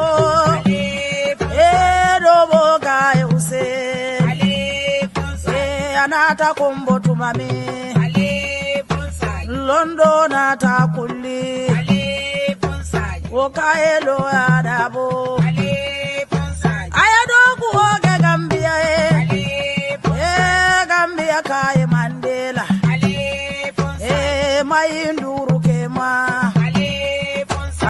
ale bonsai dobo gae usen ale bonsai anata kombo tumami ale bonsai londo nata kulli ale bonsai okaelo adabo ale bonsai ayadogu oge gambia Gambia kai Mandela ale Fonsa mayindu